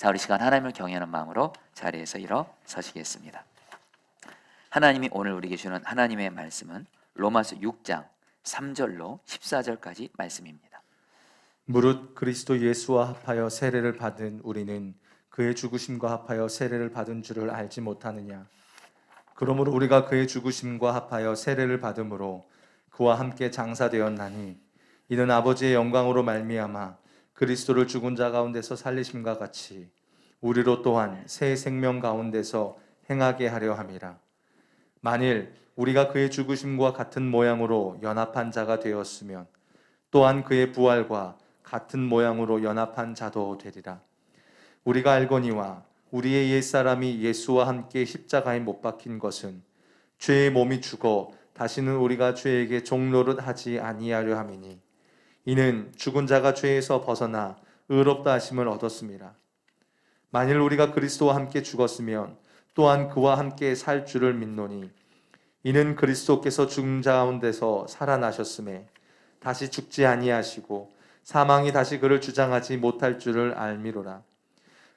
자, 우리 시간 하나님을 경외하는 마음으로 자리에서 일어서시겠습니다. 하나님이 오늘 우리에게 주는 하나님의 말씀은 로마서 6장 3절로 14절까지 말씀입니다. 무릇 그리스도 예수와 합하여 세례를 받은 우리는 그의 죽으심과 합하여 세례를 받은 줄을 알지 못하느냐. 그러므로 우리가 그의 죽으심과 합하여 세례를 받음으로 그와 함께 장사되었나니 이는 아버지의 영광으로 말미암아 그리스도를 죽은 자 가운데서 살리심과 같이 우리로 또한 새 생명 가운데서 행하게 하려 함이라. 만일 우리가 그의 죽으심과 같은 모양으로 연합한 자가 되었으면 또한 그의 부활과 같은 모양으로 연합한 자도 되리라. 우리가 알거니와 우리의 옛사람이 예수와 함께 십자가에 못 박힌 것은 죄의 몸이 죽어 다시는 우리가 죄에게 종노릇 하지 아니하려 함이니 이는 죽은 자가 죄에서 벗어나 의롭다 하심을 얻었습니다. 만일 우리가 그리스도와 함께 죽었으면 또한 그와 함께 살 줄을 믿노니 이는 그리스도께서 죽은 자 가운데서 살아나셨음에 다시 죽지 아니하시고 사망이 다시 그를 주장하지 못할 줄을 알미로라.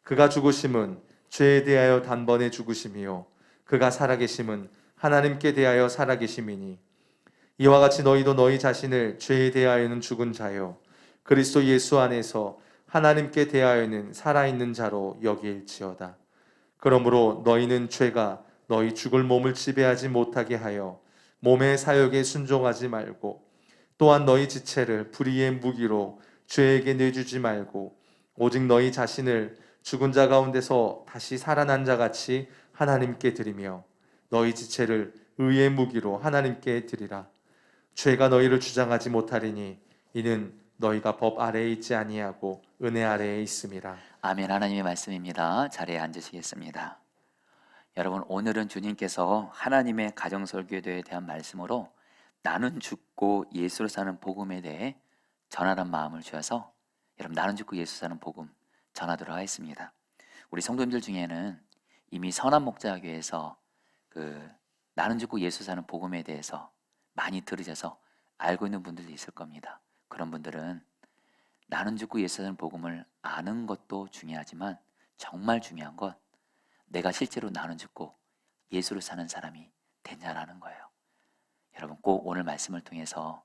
그가 죽으심은 죄에 대하여 단번에 죽으심이요 그가 살아계심은 하나님께 대하여 살아계심이니 이와 같이 너희도 너희 자신을 죄에 대하여는 죽은 자요 그리스도 예수 안에서 하나님께 대하여는 살아있는 자로 여길지어다. 그러므로 너희는 죄가 너희 죽을 몸을 지배하지 못하게 하여 몸의 사욕에 순종하지 말고 또한 너희 지체를 불의의 무기로 죄에게 내주지 말고 오직 너희 자신을 죽은 자 가운데서 다시 살아난 자 같이 하나님께 드리며 너희 지체를 의의 무기로 하나님께 드리라. 죄가 너희를 주장하지 못하리니 이는 너희가 법 아래에 있지 아니하고 은혜 아래에 있음이라. 아멘. 하나님의 말씀입니다. 자리에 앉으시겠습니다. 여러분, 오늘은 주님께서 하나님의 가정설교에 대한 말씀으로 나는 죽고 예수로 사는 복음에 대해 전하는 마음을 주셔서 여러분, 나는 죽고 예수 사는 복음 전하도록 하겠습니다. 우리 성도님들 중에는 이미 선한 목자교회에서 나는 죽고 예수 사는 복음에 대해서 많이 들으셔서 알고 있는 분들도 있을 겁니다. 그런 분들은 나는 죽고 예수 사는 복음을 아는 것도 중요하지만 정말 중요한 건 내가 실제로 나는 죽고 예수로 사는 사람이 되냐라는 거예요. 여러분, 꼭 오늘 말씀을 통해서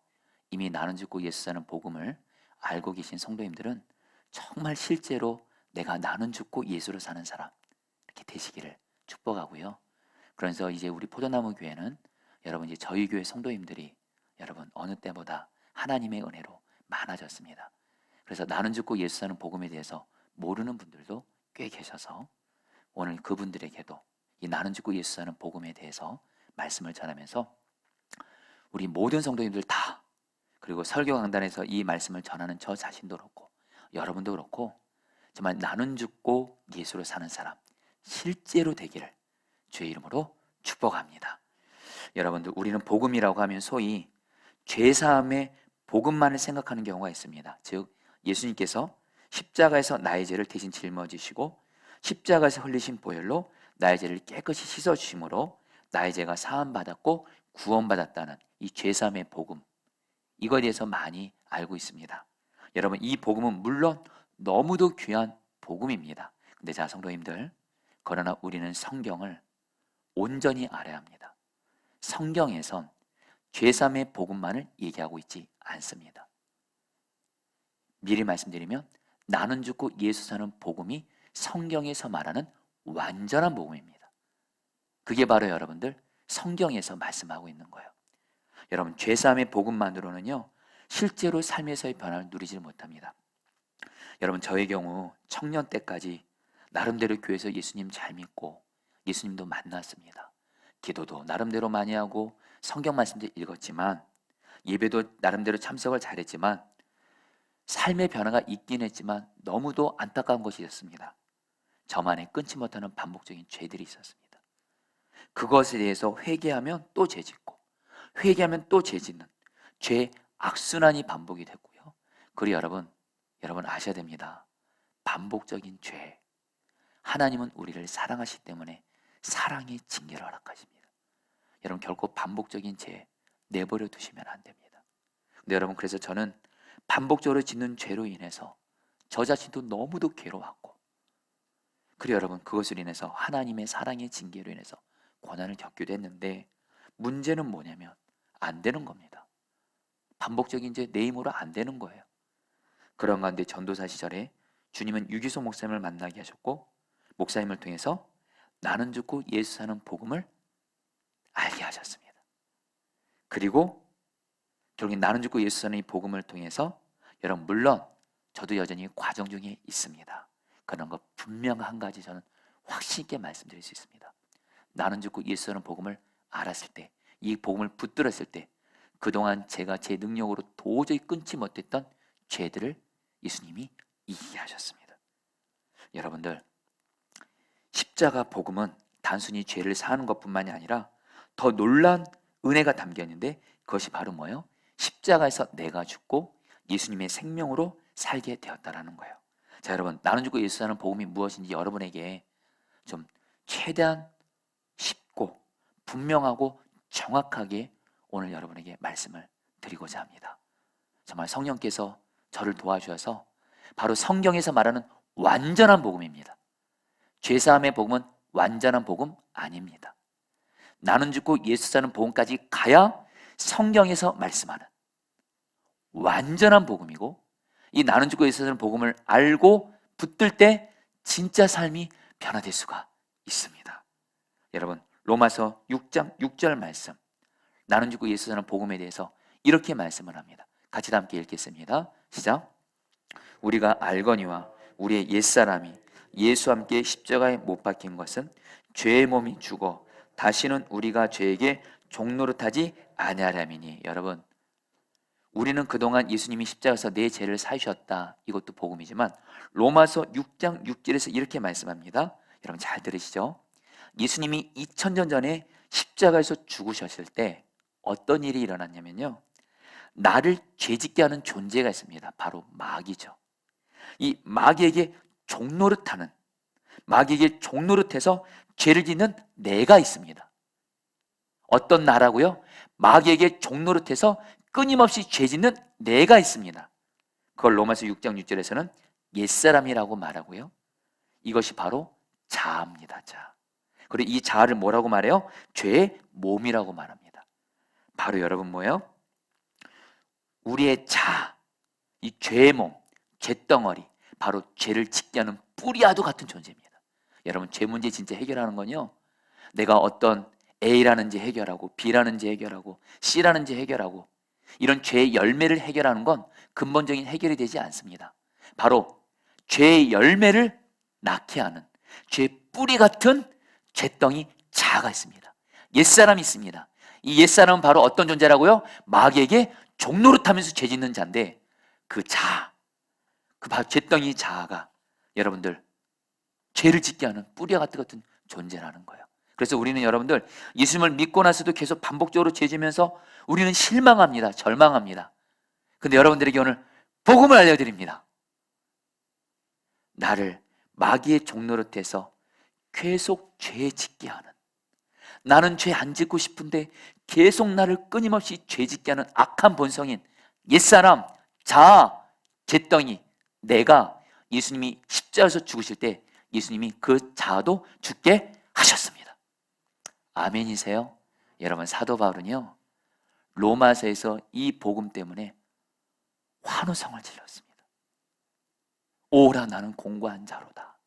이미 나는 죽고 예수 사는 복음을 알고 계신 성도님들은 정말 실제로 내가 나는 죽고 예수로 사는 사람 이렇게 되시기를 축복하고요. 그래서 이제 우리 포도나무 교회는 여러분 이제 저희 교회 성도님들이 여러분 어느 때보다 하나님의 은혜로 많아졌습니다. 그래서 나는 죽고 예수 사는 복음에 대해서 모르는 분들도 꽤 계셔서 오늘 그분들에게도 이 나는 죽고 예수 사는 복음에 대해서 말씀을 전하면서 우리 모든 성도님들 다, 그리고 설교 강단에서 이 말씀을 전하는 저 자신도 그렇고 여러분도 그렇고 정말 나는 죽고 예수로 사는 사람 실제로 되기를 주의 이름으로 축복합니다. 여러분들, 우리는 복음이라고 하면 소위 죄사함의 복음만을 생각하는 경우가 있습니다. 즉 예수님께서 십자가에서 나의 죄를 대신 짊어지시고 십자가에서 흘리신 보혈로 나의 죄를 깨끗이 씻어주심으로 나의 죄가 사함받았고 구원받았다는 이 죄사함의 복음, 이거에 대해서 많이 알고 있습니다. 여러분, 이 복음은 물론 너무도 귀한 복음입니다. 근데 자, 성도님들, 그러나 우리는 성경을 온전히 알아야 합니다. 성경에선 죄사함의 복음만을 얘기하고 있지 않습니다. 미리 말씀드리면 나는 죽고 예수 사는 복음이 성경에서 말하는 완전한 복음입니다. 그게 바로 여러분들 성경에서 말씀하고 있는 거예요. 여러분, 죄사함의 복음만으로는요 실제로 삶에서의 변화를 누리지 못합니다. 여러분, 저의 경우 청년 때까지 나름대로 교회에서 예수님 잘 믿고 예수님도 만났습니다. 기도도 나름대로 많이 하고 성경 말씀도 읽었지만 예배도 나름대로 참석을 잘했지만 삶의 변화가 있긴 했지만 너무도 안타까운 것이 있었습니다. 저만의 끊지 못하는 반복적인 죄들이 있었습니다. 그것에 대해서 회개하면 또 죄 짓고 회개하면 또 죄 짓는 죄 악순환이 반복이 됐고요. 그리고 여러분 아셔야 됩니다. 반복적인 죄, 하나님은 우리를 사랑하시기 때문에 사랑의 징계를 허락하십니다. 여러분, 결코 반복적인 죄 내버려 두시면 안 됩니다. 근데 여러분, 그래서 저는 반복적으로 짓는 죄로 인해서 저 자신도 너무도 괴로웠고 그리고 여러분, 그것으로 인해서 하나님의 사랑의 징계로 인해서 고난을 겪기도 했는데, 문제는 뭐냐면 안 되는 겁니다. 반복적인 이제 내 힘으로 안 되는 거예요. 그런 가운데 전도사 시절에 주님은 유기소 목사님을 만나게 하셨고, 목사님을 통해서 나는 죽고 예수 사는 복음을 알게 하셨습니다. 그리고 결국 나는 죽고 예수 사는 이 복음을 통해서, 여러분 물론 저도 여전히 과정 중에 있습니다. 그런 거 분명 한 가지 저는 확신 있게 말씀드릴 수 있습니다. 나는 죽고 예수 사는 복음을 알았을 때, 이 복음을 붙들었을 때, 그동안 제가 제 능력으로 도저히 끊지 못했던 죄들을 예수님이 이해하셨습니다. 여러분들, 십자가 복음은 단순히 죄를 사하는 것뿐만이 아니라 더 놀라운 은혜가 담겨 있는데, 그것이 바로 뭐예요? 십자가에서 내가 죽고 예수님의 생명으로 살게 되었다라는 거예요. 자, 여러분, 나는 죽고 예수 사는 복음이 무엇인지 여러분에게 좀 최대한 쉽고 분명하고 정확하게 오늘 여러분에게 말씀을 드리고자 합니다. 정말 성령께서 저를 도와주셔서 바로 성경에서 말하는 완전한 복음입니다. 죄사함의 복음은 완전한 복음 아닙니다. 나는 죽고 예수 사는 복음까지 가야 성경에서 말씀하는 완전한 복음이고, 이 나는 죽고 예수 사는 복음을 알고 붙들 때 진짜 삶이 변화될 수가 있습니다. 여러분, 로마서 6장 6절 말씀, 나는 죽고 예수 사는 복음에 대해서 이렇게 말씀을 합니다. 같이 다 함께 읽겠습니다. 시작. 우리가 알거니와 우리의 옛사람이 예수와 함께 십자가에 못 박힌 것은 죄의 몸이 죽어 다시는 우리가 죄에게 종노릇하지 아니하려니니. 여러분, 우리는 그동안 예수님이 십자가에서 내 죄를 사주셨다, 이것도 복음이지만 로마서 6장 6절에서 이렇게 말씀합니다. 여러분 잘 들으시죠? 예수님이 2000년 전에 십자가에서 죽으셨을 때 어떤 일이 일어났냐면요, 나를 죄짓게 하는 존재가 있습니다. 바로 마귀죠. 이 마귀에게 종노릇하는, 마귀에게 종노릇해서 죄를 짓는 내가 있습니다. 어떤 나라고요? 마귀에게 종노릇해서 끊임없이 죄 짓는 내가 있습니다. 그걸 로마서 6장 6절에서는 옛사람이라고 말하고요, 이것이 바로 자아입니다. 자아. 그리고 이 자아를 뭐라고 말해요? 죄의 몸이라고 말합니다. 바로 여러분 뭐예요? 우리의 자아, 이 죄의 몸, 죄덩어리, 바로 죄를 짓게 하는 뿌리와도 같은 존재입니다. 여러분, 죄 문제 진짜 해결하는 건요, 내가 어떤 A라는 지 해결하고 B라는 지 해결하고 C라는 지 해결하고 이런 죄의 열매를 해결하는 건 근본적인 해결이 되지 않습니다. 바로 죄의 열매를 낳게 하는 죄의 뿌리 같은 죄덩이 자아가 있습니다. 옛사람이 있습니다. 이 옛사람은 바로 어떤 존재라고요? 마귀에게 종노릇하면서 죄 짓는 자인데, 그 자아, 그 죄덩이 자아가 여러분들 죄를 짓게 하는 뿌리와 같은 존재라는 거예요. 그래서 우리는 여러분들 예수님을 믿고 나서도 계속 반복적으로 죄 지면서 우리는 실망합니다. 절망합니다. 근데 여러분들에게 오늘 복음을 알려드립니다. 나를 마귀의 종노릇해서 계속 죄 짓게 하는, 나는 죄 안 짓고 싶은데 계속 나를 끊임없이 죄 짓게 하는 악한 본성인 옛사람, 자아, 죄덩이, 내가 예수님이 십자가에서 죽으실 때 예수님이 그 자아도 죽게 하셨습니다. 아멘이세요? 여러분, 사도 바울은요, 로마서에서 이 복음 때문에 환호성을 질렀습니다. 오라, 나는 공고한 자로다.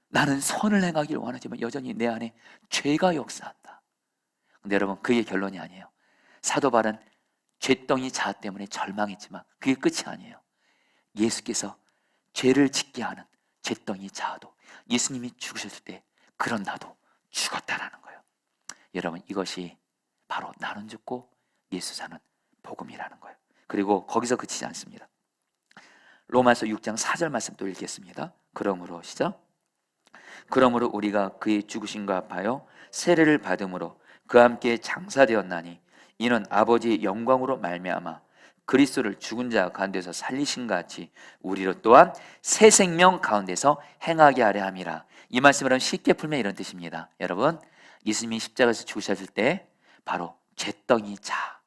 나는 선을 행하길 원하지만 여전히 내 안에 죄가 역사한다. 근데 여러분, 그게 결론이 아니에요. 사도 바울은 죄덩이 자아 때문에 절망했지만 그게 끝이 아니에요. 예수께서 죄를 짓게 하는 죄덩이 자아도 예수님이 죽으셨을 때 그런 나도 죽었다라는 거예요. 여러분, 이것이 바로 나는 죽고 예수 사는 복음이라는 거예요. 그리고 거기서 그치지 않습니다. 로마서 6장 4절 말씀 또 읽겠습니다. 그러므로 시작. 그러므로 우리가 그의 죽으심과 합하여 세례를 받음으로 그와 함께 장사되었나니 이는 아버지의 영광으로 말미암아 그리스도를 죽은 자 가운데서 살리신 같이 우리로 또한 새 생명 가운데서 행하게 하려 함이라. 이 말씀을 쉽게 풀면 이런 뜻입니다. 여러분, 예수님이 십자가에서 죽으셨을 때 바로 죄덩이 자,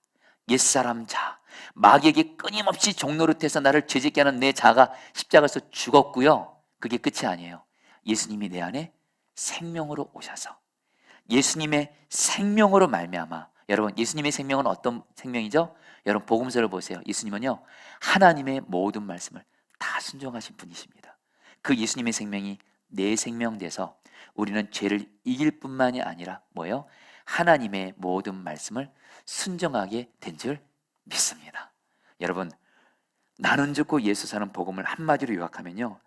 옛사람 자, 마귀에게 끊임없이 종노릇해서 나를 죄짓게 하는 내 자가 십자가에서 죽었고요. 그게 끝이 아니에요. 예수님이 내 안에 생명으로 오셔서 예수님의 생명으로 말미암아, 여러분 예수님의 생명은 어떤 생명이죠? 여러분 복음서를 보세요. 예수님은요 하나님의 모든 말씀을 다 순종하신 분이십니다. 그 예수님의 생명이 내 생명 돼서 우리는 죄를 이길 뿐만이 아니라 뭐예요? 하나님의 모든 말씀을 순종하게 된 줄 믿습니다. 여러분, 나는 죽고 예수 사는 복음을 한마디로 요약하면요,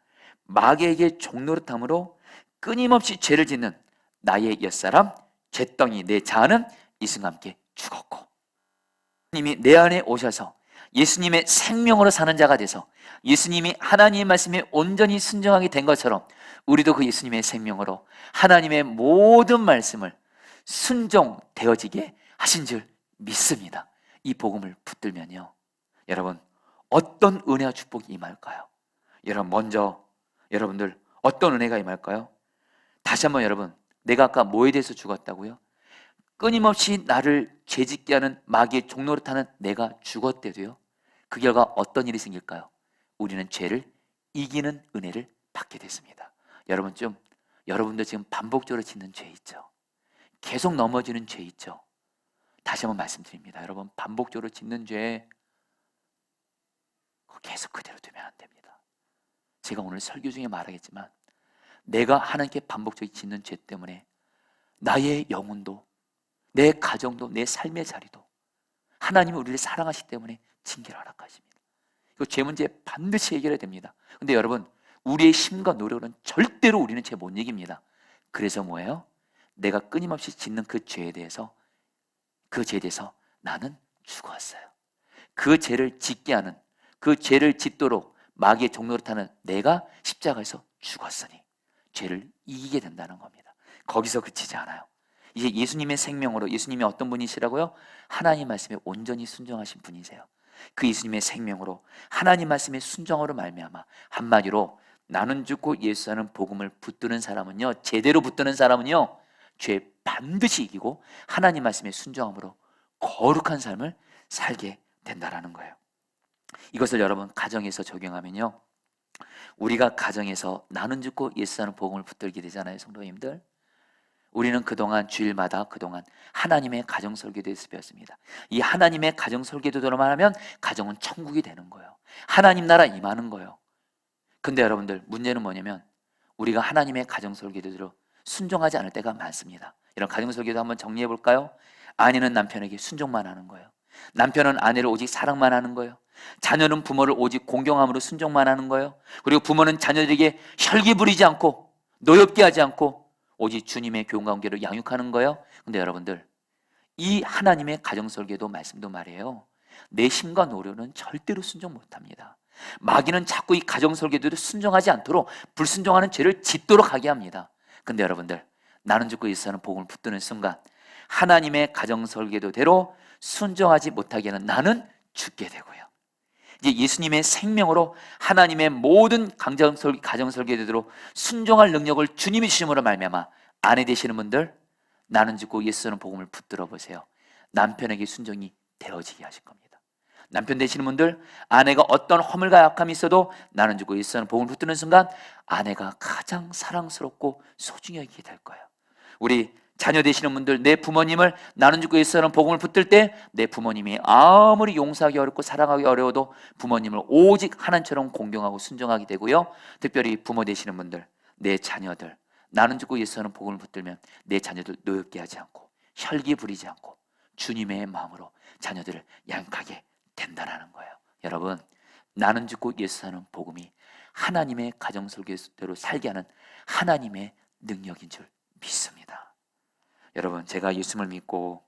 마귀에게 종노릇함으로 끊임없이 죄를 짓는 나의 옛사람 죄덩이 내 자아는 이 순간 함께 죽었고, 예수님이 내 안에 오셔서 예수님의 생명으로 사는 자가 돼서 예수님이 하나님의 말씀에 온전히 순종하게 된 것처럼 우리도 그 예수님의 생명으로 하나님의 모든 말씀을 순종되어지게 하신 줄 믿습니다. 이 복음을 붙들면요, 여러분 어떤 은혜와 축복이 임할까요? 여러분 먼저 여러분들 어떤 은혜가 임할까요? 다시 한번 여러분, 내가 아까 뭐에 대해서 죽었다고요? 끊임없이 나를 죄짓게 하는 마귀의 종노릇하는 내가 죽었대도요, 그 결과 어떤 일이 생길까요? 우리는 죄를 이기는 은혜를 받게 됐습니다. 여러분도 지금 반복적으로 짓는 죄 있죠? 계속 넘어지는 죄 있죠? 다시 한번 말씀드립니다. 여러분 반복적으로 짓는 죄 계속 그대로 두면 안 됩니다. 제가 오늘 설교 중에 말하겠지만 내가 하나님께 반복적으로 짓는 죄 때문에 나의 영혼도 내 가정도 내 삶의 자리도 하나님이 우리를 사랑하시기 때문에 징계를 허락하십니다. 그 죄 문제 반드시 해결해야 됩니다. 근데 여러분 우리의 힘과 노력은 절대로 우리는 죄 못 이깁니다. 그래서 뭐예요? 내가 끊임없이 짓는 그 죄에 대해서 나는 죽었어요. 그 죄를 짓게 하는, 그 죄를 짓도록 마귀의 종노릇하는 내가 십자가에서 죽었으니 죄를 이기게 된다는 겁니다. 거기서 그치지 않아요. 이제 예수님의 생명으로, 예수님이 어떤 분이시라고요? 하나님 말씀에 온전히 순종하신 분이세요. 그 예수님의 생명으로 하나님 말씀에 순종으로 말미암아, 한마디로 나는 죽고 예수 사는 복음을 붙드는 사람은요, 제대로 붙드는 사람은요, 죄 반드시 이기고 하나님 말씀에 순종함으로 거룩한 삶을 살게 된다라는 거예요. 이것을 여러분 가정에서 적용하면요, 우리가 가정에서 나는 죽고 예수 사는 복음을 붙들게 되잖아요. 성도님들, 우리는 그동안 주일마다 그동안 하나님의 가정 설교대에서 배웠습니다. 이 하나님의 가정 설교대로만 하면 가정은 천국이 되는 거예요. 하나님 나라 임하는 거예요. 근데 여러분들 문제는 뭐냐면 우리가 하나님의 가정 설교대로 순종하지 않을 때가 많습니다. 이런 가정 설교도 한번 정리해 볼까요? 아내는 남편에게 순종만 하는 거예요. 남편은 아내를 오직 사랑만 하는 거예요. 자녀는 부모를 오직 공경함으로 순종만 하는 거예요. 그리고 부모는 자녀들에게 혈기 부리지 않고 노엽게 하지 않고 오직 주님의 교훈 관계로 양육하는 거예요. 근데 여러분들 이 하나님의 가정 설계도 말씀도 말이에요, 내 힘과 노력은 절대로 순종 못합니다. 마귀는 자꾸 이 가정 설계도를 순종하지 않도록 불순종하는 죄를 짓도록 하게 합니다. 근데 여러분들 나는 죽고 예수 사는 복음을 붙드는 순간 하나님의 가정 설계도대로 순종하지 못하게 하는 나는 죽게 되고요, 이제 예수님의 생명으로 하나님의 모든 가정 설계대로 순종할 능력을 주님이 주심으로 말미암아 아내 되시는 분들 나는 죽고 예수 사는 복음을 붙들어 보세요. 남편에게 순종이 되어지게 하실 겁니다. 남편 되시는 분들 아내가 어떤 허물과 약함이 있어도 나는 죽고 예수 사는 복음을 붙드는 순간 아내가 가장 사랑스럽고 소중히 여기게 될 거예요. 우리 자녀 되시는 분들, 내 부모님을 나는 죽고 예수 사는 복음을 붙들 때 내 부모님이 아무리 용서하기 어렵고 사랑하기 어려워도 부모님을 오직 하나님처럼 공경하고 순종하게 되고요, 특별히 부모 되시는 분들, 내 자녀들 나는 죽고 예수 사는 복음을 붙들면 내 자녀들 노엽게 하지 않고 혈기 부리지 않고 주님의 마음으로 자녀들을 양육하게 된다는 거예요. 여러분 나는 죽고 예수 사는 복음이 하나님의 가정 설계대로 살게 하는 하나님의 능력인 줄 믿습니다. 여러분 제가 예수님을 믿고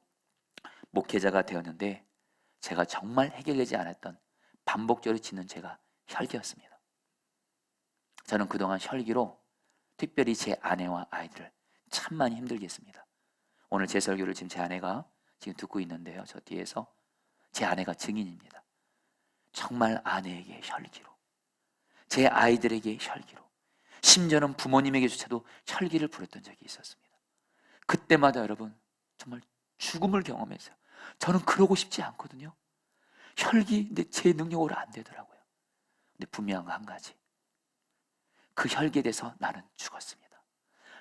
목회자가 되었는데 제가 정말 해결되지 않았던 반복적으로 짓는 죄가 혈기였습니다. 저는 그동안 혈기로 특별히 제 아내와 아이들을 참 많이 힘들게 했습니다. 오늘 제 설교를 지금 제 아내가 지금 듣고 있는데요, 저 뒤에서 제 아내가 증인입니다. 정말 아내에게 혈기로, 제 아이들에게 혈기로, 심지어는 부모님에게조차도 혈기를 부렸던 적이 있었습니다. 그때마다 여러분 정말 죽음을 경험했어요. 저는 그러고 싶지 않거든요. 혈기, 근데 제 능력으로 안 되더라고요. 근데 분명한 한 가지, 그 혈기에 대해서 나는 죽었습니다.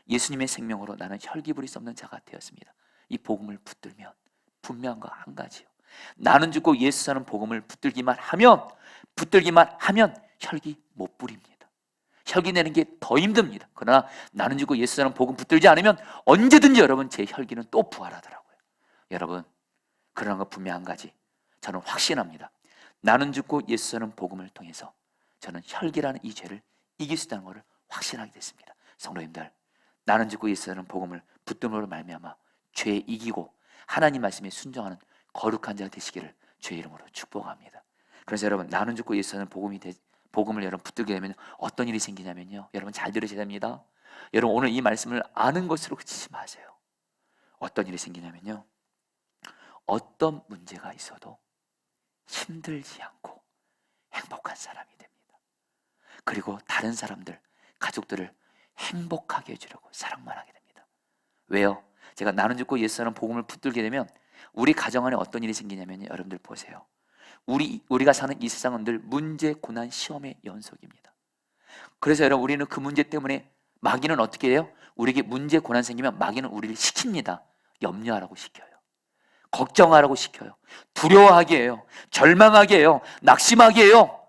예수님의 생명으로 나는 혈기 부릴 수 없는 자가 되었습니다. 이 복음을 붙들면 분명한 거 한 가지요. 나는 죽고 예수 사는 복음을 붙들기만 하면 혈기 못 부립니다. 혈기 내는 게 더 힘듭니다. 그러나 나는 죽고 예수 사는 복음 붙들지 않으면 언제든지 여러분 제 혈기는 또 부활하더라고요. 여러분, 그러나 거 분명한 가지 저는 확신합니다. 나는 죽고 예수 사는 복음을 통해서 저는 혈기라는 이 죄를 이길 수 있다는 것을 확신하게 됐습니다. 성도님들, 나는 죽고 예수 사는 복음을 붙듦으로 말미암아 죄에 이기고 하나님 말씀에 순종하는 거룩한 자가 되시기를 주의 이름으로 축복합니다. 그래서 여러분, 나는 죽고 예수 사는 복음을 여러분 붙들게 되면 어떤 일이 생기냐면요, 여러분 잘 들으셔야 됩니다. 여러분, 오늘 이 말씀을 아는 것으로 그치지 마세요. 어떤 일이 생기냐면요, 어떤 문제가 있어도 힘들지 않고 행복한 사람이 됩니다. 그리고 다른 사람들, 가족들을 행복하게 해주려고 사랑만 하게 됩니다. 왜요? 제가 나는 죽고 예수 사는 복음을 붙들게 되면 우리 가정 안에 어떤 일이 생기냐면요, 여러분들 보세요. 우리가 사는 이 세상은 늘 문제, 고난, 시험의 연속입니다. 그래서 여러분, 우리는 그 문제 때문에 마귀는 어떻게 해요? 우리에게 문제, 고난 생기면 마귀는 우리를 시킵니다. 염려하라고 시켜요. 걱정하라고 시켜요. 두려워하게 해요. 절망하게 해요. 낙심하게 해요.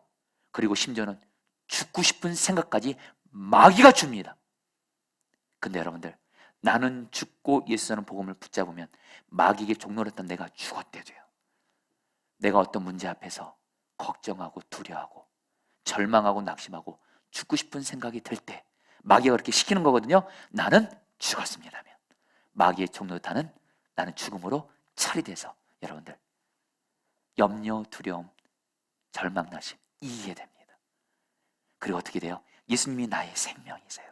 그리고 심지어는 죽고 싶은 생각까지 마귀가 줍니다. 근데 여러분들, 나는 죽고 예수 사는 복음을 붙잡으면 마귀에게 종노릇던 내가 죽었대 돼요. 내가 어떤 문제 앞에서 걱정하고 두려워하고 절망하고 낙심하고 죽고 싶은 생각이 들 때 마귀가 그렇게 시키는 거거든요. 나는 죽었습니다면 마귀의 종노릇하는 나는 죽음으로 처리돼서 여러분들 염려, 두려움, 절망, 낙심 이기게 됩니다. 그리고 어떻게 돼요? 예수님이 나의 생명이세요.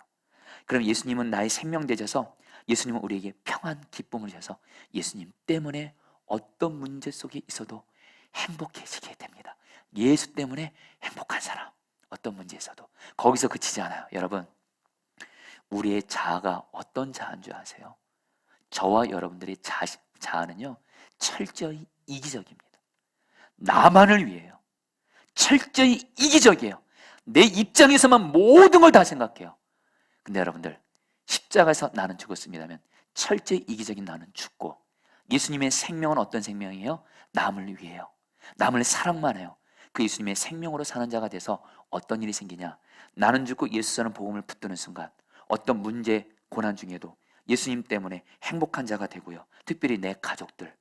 그럼 예수님은 나의 생명 되셔서 예수님은 우리에게 평안, 기쁨을 주셔서 예수님 때문에 어떤 문제 속에 있어도 행복해지게 됩니다. 예수 때문에 행복한 사람, 어떤 문제에서도 거기서 그치지 않아요. 여러분, 우리의 자아가 어떤 자아인 줄 아세요? 저와 여러분들의 자아는요, 철저히 이기적입니다. 나만을 위해요. 철저히 이기적이에요. 내 입장에서만 모든 걸 다 생각해요. 근데 여러분들, 십자가에서 나는 죽었습니다면 철저히 이기적인 나는 죽고, 예수님의 생명은 어떤 생명이에요? 남을 위해요. 남을 사랑만 해요. 그 예수님의 생명으로 사는 자가 돼서 어떤 일이 생기냐, 나는 죽고 예수 사는 복음을 붙드는 순간 어떤 문제, 고난 중에도 예수님 때문에 행복한 자가 되고요. 특별히 내 가족들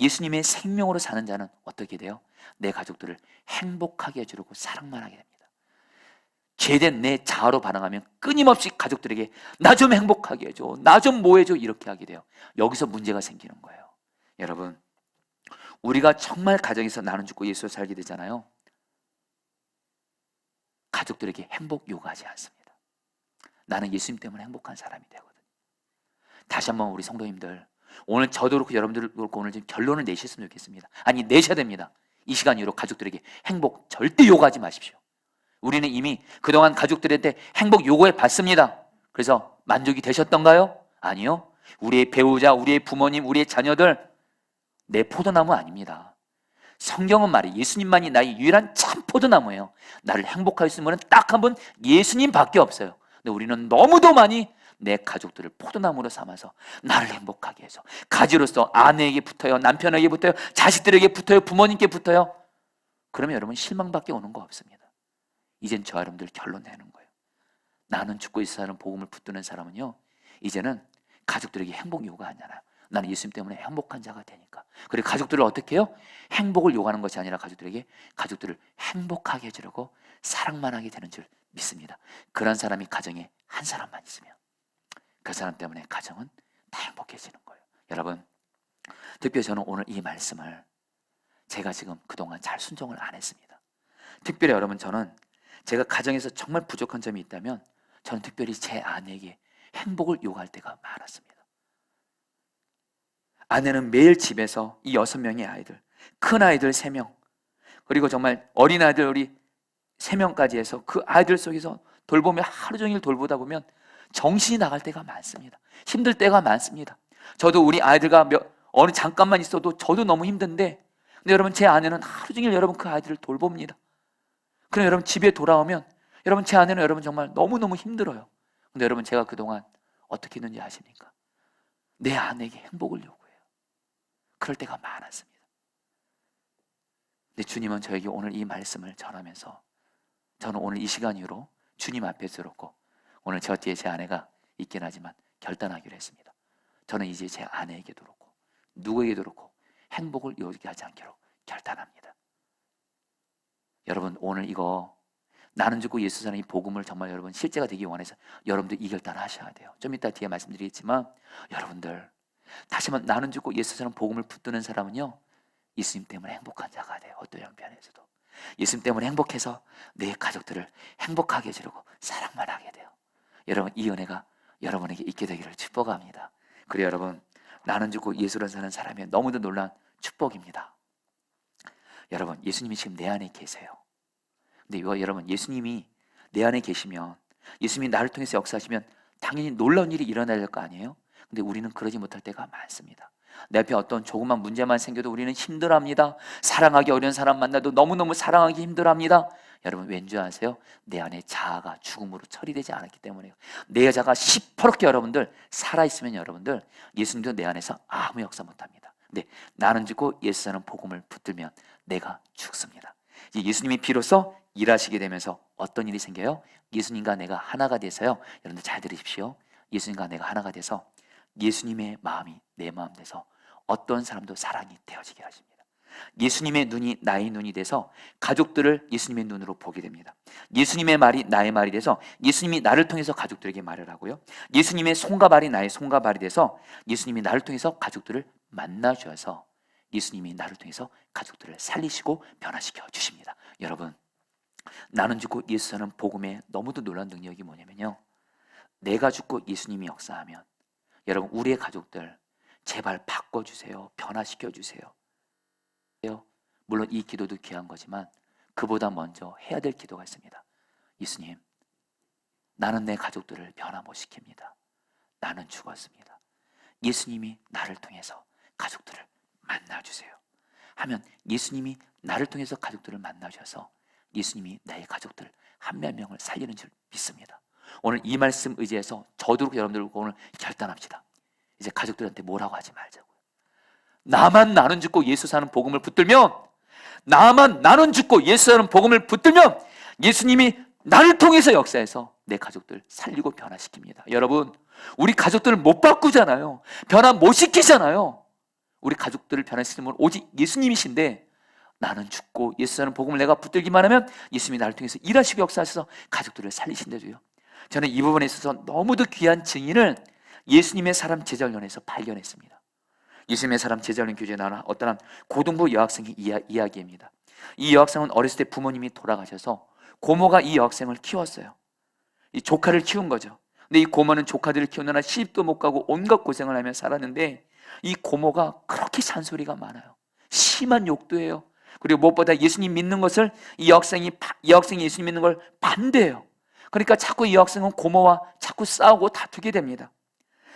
예수님의 생명으로 사는 자는 어떻게 돼요? 내 가족들을 행복하게 해주려고 사랑만 하게 됩니다. 죄된 내 자아로 반응하면 끊임없이 가족들에게 나 좀 행복하게 해줘, 나 좀 뭐 해줘, 이렇게 하게 돼요. 여기서 문제가 생기는 거예요. 여러분, 우리가 정말 가정에서 나는 죽고 예수로 살게 되잖아요. 가족들에게 행복 요구하지 않습니다. 나는 예수님 때문에 행복한 사람이 되거든요. 다시 한번 우리 성도님들, 오늘 저도 그렇고 여러분들 그렇고 오늘 좀 결론을 내셨으면 좋겠습니다. 아니, 내셔야 됩니다. 이 시간 이후로 가족들에게 행복 절대 요구하지 마십시오. 우리는 이미 그동안 가족들한테 행복 요구해 봤습니다. 그래서 만족이 되셨던가요? 아니요. 우리의 배우자, 우리의 부모님, 우리의 자녀들 내 포도나무 아닙니다. 성경은 말이 예수님만이 나의 유일한 참 포도나무예요. 나를 행복할 수 있는 분은 딱 한 분, 예수님밖에 없어요. 근데 우리는 너무도 많이 내 가족들을 포도나무로 삼아서 나를 행복하게 해서 가지로서 아내에게 붙어요, 남편에게 붙어요, 자식들에게 붙어요, 부모님께 붙어요. 그러면 여러분 실망밖에 오는 거 없습니다. 이젠 저 여러분들 결론 내는 거예요. 나는 죽고 있어 하는 복음을 붙드는 사람은요, 이제는 가족들에게 행복 요구하잖아요. 나는 예수님 때문에 행복한 자가 되니까. 그리고 가족들을 어떻게 해요? 행복을 요구하는 것이 아니라 가족들을 행복하게 해주려고 사랑만 하게 되는 줄 믿습니다. 그런 사람이 가정에 한 사람만 있으면 그 사람 때문에 가정은 다 행복해지는 거예요. 여러분, 특별히 저는 오늘 이 말씀을 제가 지금 그동안 잘 순종을 안 했습니다. 특별히 여러분, 저는 제가 가정에서 정말 부족한 점이 있다면 저는 특별히 제 아내에게 행복을 요구할 때가 많았습니다. 아내는 매일 집에서 이 6명의 아이들, 큰 아이들 3명, 그리고 정말 어린 아이들 우리 3명까지 해서 그 아이들 속에서 돌보며 하루 종일 돌보다 보면 정신이 나갈 때가 많습니다. 힘들 때가 많습니다. 저도 우리 아이들과 어느 잠깐만 있어도 저도 너무 힘든데, 근데 여러분, 제 아내는 하루 종일 여러분 그 아이들을 돌봅니다. 그럼 여러분 집에 돌아오면 여러분, 제 아내는 여러분 정말 너무너무 힘들어요. 근데 여러분, 제가 그동안 어떻게 했는지 아십니까? 내 아내에게 행복을 요구해요. 그럴 때가 많았습니다. 근데 주님은 저에게 오늘 이 말씀을 전하면서 저는 오늘 이 시간 이후로 주님 앞에 서놓고 오늘 저 뒤에 제 아내가 있긴 하지만 결단하기로 했습니다. 저는 이제 제 아내에게도 그렇고 누구에게도 그렇고 행복을 요구하지 않기로 결단합니다. 여러분, 오늘 이거 나는 죽고 예수 사는 이 복음을 정말 여러분 실제가 되기 원해서 여러분들 이 결단을 하셔야 돼요. 좀 이따 뒤에 말씀드리겠지만 여러분들 다시 한번 나는 죽고 예수 사는 복음을 붙드는 사람은요, 예수님 때문에 행복한 자가 돼요. 어떤 형편에서도 예수님 때문에 행복해서 내 가족들을 행복하게 해주려고 사랑만 하게 돼요. 여러분, 이 은혜가 여러분에게 있게 되기를 축복합니다. 그리고 여러분, 나는 죽고 예수를 사는 사람이 너무도 놀라운 축복입니다. 여러분, 예수님이 지금 내 안에 계세요. 근데 이거 여러분, 예수님이 내 안에 계시면, 예수님이 나를 통해서 역사하시면 당연히 놀라운 일이 일어나야 될 거 아니에요? 근데 우리는 그러지 못할 때가 많습니다. 내 앞에 어떤 조그만 문제만 생겨도 우리는 힘들어합니다. 사랑하기 어려운 사람 만나도 너무너무 사랑하기 힘들어합니다. 여러분, 왠지 아세요? 내 안에 자아가 죽음으로 처리되지 않았기 때문에요. 내 자아가 시퍼렇게 여러분들 살아있으면 여러분들 예수님도 내 안에서 아무 역사 못합니다. 근데 나는 죽고 예수 사는 복음을 붙들면 내가 죽습니다. 이제 예수님이 비로소 일하시게 되면서 어떤 일이 생겨요? 예수님과 내가 하나가 돼서요. 여러분들 잘 들으십시오. 예수님과 내가 하나가 돼서 예수님의 마음이 내 마음 돼서 어떤 사람도 사랑이 되어지게 하십니다. 예수님의 눈이 나의 눈이 돼서 가족들을 예수님의 눈으로 보게 됩니다. 예수님의 말이 나의 말이 돼서 예수님이 나를 통해서 가족들에게 말을 하고요. 예수님의 손과 발이 나의 손과 발이 돼서 예수님이 나를 통해서 가족들을 만나 주셔서 예수님이 나를 통해서 가족들을 살리시고 변화시켜 주십니다. 여러분, 나는 죽고 예수 사는 복음의 너무도 놀라운 능력이 뭐냐면요, 내가 죽고 예수님이 역사하면 여러분, 우리의 가족들 제발 바꿔주세요. 변화시켜주세요. 물론 이 기도도 귀한 거지만 그보다 먼저 해야 될 기도가 있습니다. 예수님, 나는 내 가족들을 변화 못 시킵니다. 나는 죽었습니다. 예수님이 나를 통해서 가족들을 만나주세요 하면 예수님이 나를 통해서 가족들을 만나주셔서 예수님이 나의 가족들 한 명 한 명을 살리는 줄 믿습니다. 오늘 이 말씀 의지해서 저도 여러분들 오늘 결단합시다. 이제 가족들한테 뭐라고 하지 말자고요. 나는 죽고 예수 사는 복음을 붙들면, 나는 죽고 예수 사는 복음을 붙들면 예수님이 나를 통해서 역사해서 내 가족들 살리고 변화시킵니다. 여러분, 우리 가족들을 못 바꾸잖아요. 변화 못 시키잖아요. 우리 가족들을 변화시키는 분 오직 예수님이신데, 나는 죽고 예수 사는 복음을 내가 붙들기만 하면 예수님이 나를 통해서 일하시고 역사하셔서 가족들을 살리신다고요. 저는 이 부분에 있어서 너무도 귀한 증인을 예수님의 사람 제자훈련에서 발견했습니다. 예수님의 사람 제자훈련 교재에 나오는 어떤 한 고등부 여학생의 이야기입니다. 이 여학생은 어렸을 때 부모님이 돌아가셔서 고모가 이 여학생을 키웠어요. 이 조카를 키운 거죠. 근데 이 고모는 조카들을 키우느라 시집도 못 가고 온갖 고생을 하며 살았는데 이 고모가 그렇게 잔소리가 많아요. 심한 욕도 해요. 그리고 무엇보다 예수님 믿는 것을 이 여학생이 예수님 믿는 걸 반대해요. 그러니까 자꾸 이 여학생은 고모와 자꾸 싸우고 다투게 됩니다.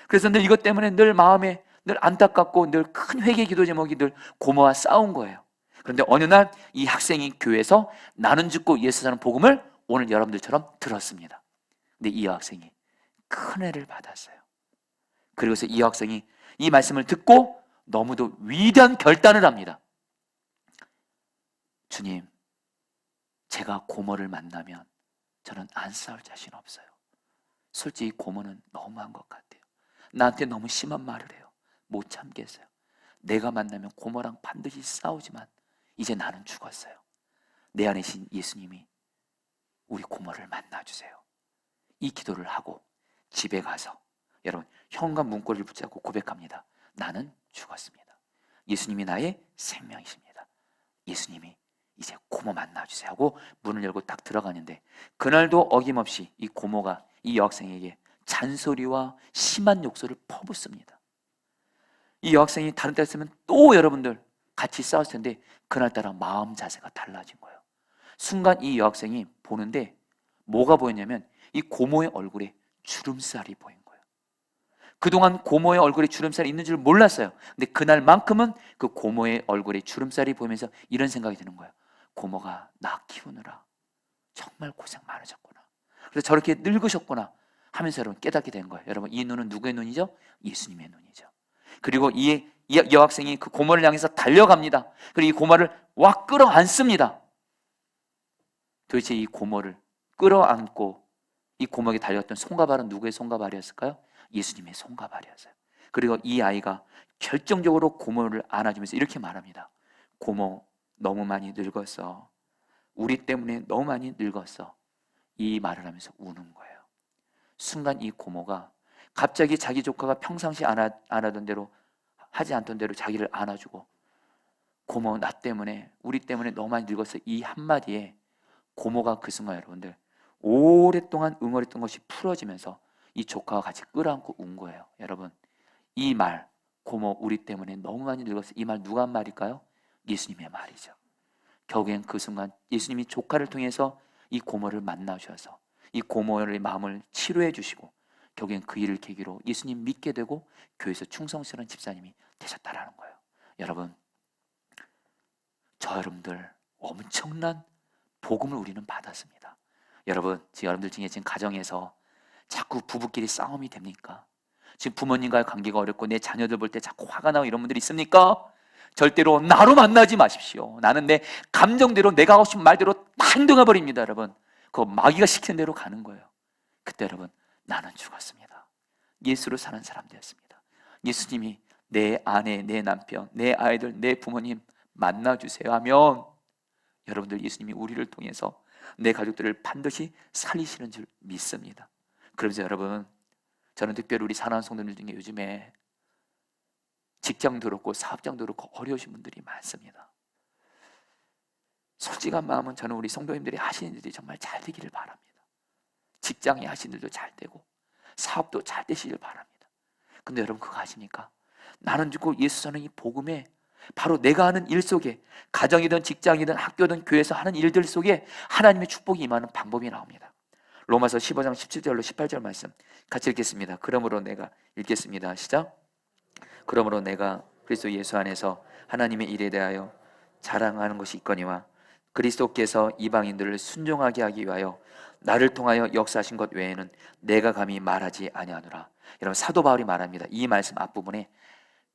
그래서 늘 이것 때문에 늘 마음에 늘 안타깝고 늘 큰 회개 기도 제목이 늘 고모와 싸운 거예요. 그런데 어느 날 이 학생이 교회에서 나는 죽고 예수 사는 복음을 오늘 여러분들처럼 들었습니다. 근데 이 여학생이 큰 은혜를 받았어요. 그리고서 이 여학생이 이 말씀을 듣고 너무도 위대한 결단을 합니다. 주님, 제가 고모를 만나면 저는 안 싸울 자신 없어요. 솔직히 고모는 너무한 것 같아요. 나한테 너무 심한 말을 해요. 못 참겠어요. 내가 만나면 고모랑 반드시 싸우지만 이제 나는 죽었어요. 내 안에 계신 예수님이 우리 고모를 만나주세요. 이 기도를 하고 집에 가서 여러분 현관 문고리를 붙잡고 고백합니다. 나는 죽었습니다. 예수님이 나의 생명이십니다. 예수님이 이제 고모 만나주세요 하고 문을 열고 딱 들어가는데 그날도 어김없이 이 고모가 이 여학생에게 잔소리와 심한 욕설을 퍼붓습니다. 이 여학생이 다른 때 했으면 또 여러분들 같이 싸웠을 텐데 그날따라 마음 자세가 달라진 거예요. 순간 이 여학생이 보는데 뭐가 보였냐면 이 고모의 얼굴에 주름살이 보인 거예요. 그동안 고모의 얼굴에 주름살이 있는 줄 몰랐어요. 근데 그날만큼은 그 고모의 얼굴에 주름살이 보이면서 이런 생각이 드는 거예요. 고모가 나 키우느라 정말 고생 많으셨구나. 그래서 저렇게 늙으셨구나 하면서 여러분 깨닫게 된 거예요. 여러분 이 눈은 누구의 눈이죠? 예수님의 눈이죠. 그리고 이 여학생이 그 고모를 향해서 달려갑니다. 그리고 이 고모를 와 끌어안습니다. 도대체 이 고모를 끌어안고 이 고모에게 달렸던 손과 발은 누구의 손과 발이었을까요? 예수님의 손과 발이었어요. 그리고 이 아이가 결정적으로 고모를 안아주면서 이렇게 말합니다. 고모, 너무 많이 늙었어. 우리 때문에 너무 많이 늙었어. 이 말을 하면서 우는 거예요. 순간 이 고모가 갑자기 자기 조카가 평상시 안 하던 대로, 하지 않던 대로 자기를 안아주고, 고모 나 때문에, 우리 때문에 너무 많이 늙었어, 이 한마디에 고모가 그 순간 여러분들 오랫동안 응어렸던 것이 풀어지면서 이 조카와 같이 끌어안고 운 거예요. 여러분 이 말, 고모 우리 때문에 너무 많이 늙었어, 이 말 누가 한 말일까요? 예수님의 말이죠. 결국엔 그 순간 예수님이 조카를 통해서 이 고모를 만나셔서 이 고모의 마음을 치료해 주시고, 결국엔 그 일을 계기로 예수님 믿게 되고 교회에서 충성스러운 집사님이 되셨다라는 거예요. 여러분, 저 여러분들 엄청난 복음을 우리는 받았습니다. 여러분, 여러분들 중에 지금 가정에서 자꾸 부부끼리 싸움이 됩니까? 지금 부모님과의 관계가 어렵고 내 자녀들 볼 때 자꾸 화가 나고 이런 분들이 있습니까? 절대로 나로 만나지 마십시오. 나는 내 감정대로 내가 하고 싶은 말대로 다 행동해 버립니다. 여러분, 그거 마귀가 시키는 대로 가는 거예요. 그때 여러분, 나는 죽었습니다. 예수로 사는 사람 되었습니다. 예수님이 내 아내, 내 남편, 내 아이들, 내 부모님 만나주세요 하면 여러분들 예수님이 우리를 통해서 내 가족들을 반드시 살리시는 줄 믿습니다. 그러면서 여러분, 저는 특별히 우리 사랑하는 성도들 중에 요즘에 직장도 그렇고 사업장도 그렇고 어려우신 분들이 많습니다. 솔직한 마음은 저는 우리 성도님들이 하시는 일이 정말 잘 되기를 바랍니다. 직장에 하시는 일도 잘 되고 사업도 잘 되시길 바랍니다. 근데 여러분 그거 아십니까? 나는 죽고 예수 사는 이 복음에 바로 내가 하는 일 속에, 가정이든 직장이든 학교든 교회에서 하는 일들 속에 하나님의 축복이 임하는 방법이 나옵니다. 로마서 15장 17절로 18절 말씀 같이 읽겠습니다. 그러므로 내가, 읽겠습니다. 시작. 그러므로 내가 그리스도 예수 안에서 하나님의 일에 대하여 자랑하는 것이 있거니와 그리스도께서 이방인들을 순종하게 하기 위하여 나를 통하여 역사하신 것 외에는 내가 감히 말하지 아니하노라. 여러분, 사도 바울이 말합니다. 이 말씀 앞부분에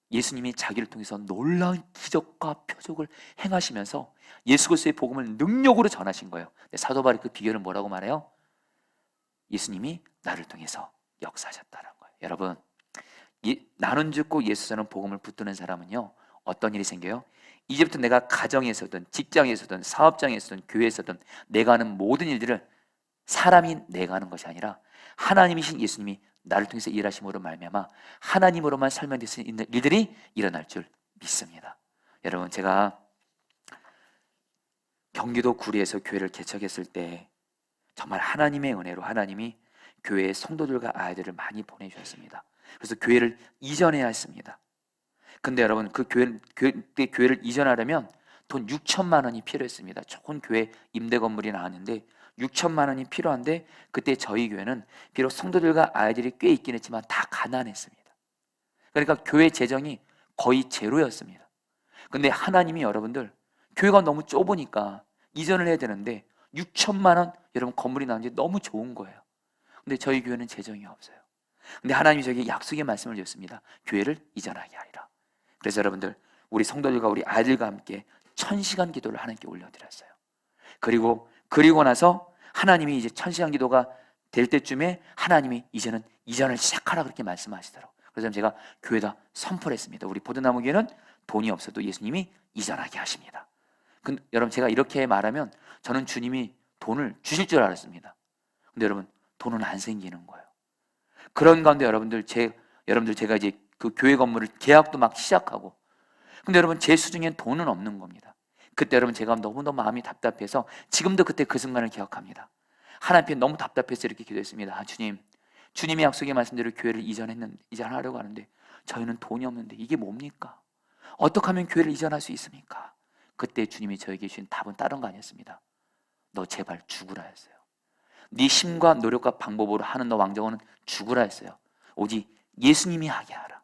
예수님이 자기를 통해서 놀라운 기적과 표적을 행하시면서 예수 그리스도의 복음을 능력으로 전하신 거예요. 근데 사도 바울이 그 비결을 뭐라고 말해요? 예수님이 나를 통해서 역사하셨다는 거예요. 여러분, 나는 죽고 예수 사는 복음을 붙드는 사람은요, 어떤 일이 생겨요? 이제부터 내가 가정에서든 직장에서든 사업장에서든 교회에서든 내가 하는 모든 일들을 사람이 내가 하는 것이 아니라 하나님이신 예수님이 나를 통해서 일하심으로 말미암아 하나님으로만 설명될 수 있는 일들이 일어날 줄 믿습니다. 여러분, 제가 경기도 구리에서 교회를 개척했을 때 정말 하나님의 은혜로 하나님이 교회에 성도들과 아이들을 많이 보내주셨습니다. 그래서 교회를 이전해야 했습니다. 근데 여러분, 그 교회를 이전하려면 돈 6천만 원이 필요했습니다. 좋은 교회 임대 건물이 나왔는데 6천만 원이 필요한데, 그때 저희 교회는 비록 성도들과 아이들이 꽤 있긴 했지만 다 가난했습니다. 그러니까 교회 재정이 거의 제로였습니다. 근데 하나님이 여러분들, 교회가 너무 좁으니까 이전을 해야 되는데 6천만 원 여러분 건물이 나온지 너무 좋은 거예요. 근데 저희 교회는 재정이 없어요. 근데 하나님이 저에게 약속의 말씀을 주셨습니다. 교회를 이전하게 하리라. 그래서 여러분들, 우리 성도들과 우리 아이들과 함께 1000시간 기도를 하나님께 올려드렸어요. 그리고 나서 하나님이 이제 1000시간 기도가 될 때쯤에 하나님이 이제는 이전을 시작하라 그렇게 말씀하시더라고요. 그래서 제가 교회에다 선포를 했습니다. 우리 포도나무 교회는 돈이 없어도 예수님이 이전하게 하십니다. 근데 여러분, 제가 이렇게 말하면 저는 주님이 돈을 주실 줄 알았습니다. 근데 여러분, 돈은 안 생기는 거예요. 그런 가운데 여러분들 제가 이제 그 교회 건물을 계약도 막 시작하고, 근데 여러분 제 수중엔 돈은 없는 겁니다. 그때 여러분 제가 너무너무 마음이 답답해서 지금도 그때 그 순간을 기억합니다. 하나님께 너무 답답해서 이렇게 기도했습니다. 주님의 약속의 말씀대로 교회를 이전하려고 하는데 저희는 돈이 없는데 이게 뭡니까? 어떻게 하면 교회를 이전할 수 있습니까? 그때 주님이 저에게 주신 답은 다른 거 아니었습니다. 너 제발 죽으라 했어요. 네 힘과 노력과 방법으로 하는 너 왕정은 죽으라 했어요. 오직 예수님이 하게 하라.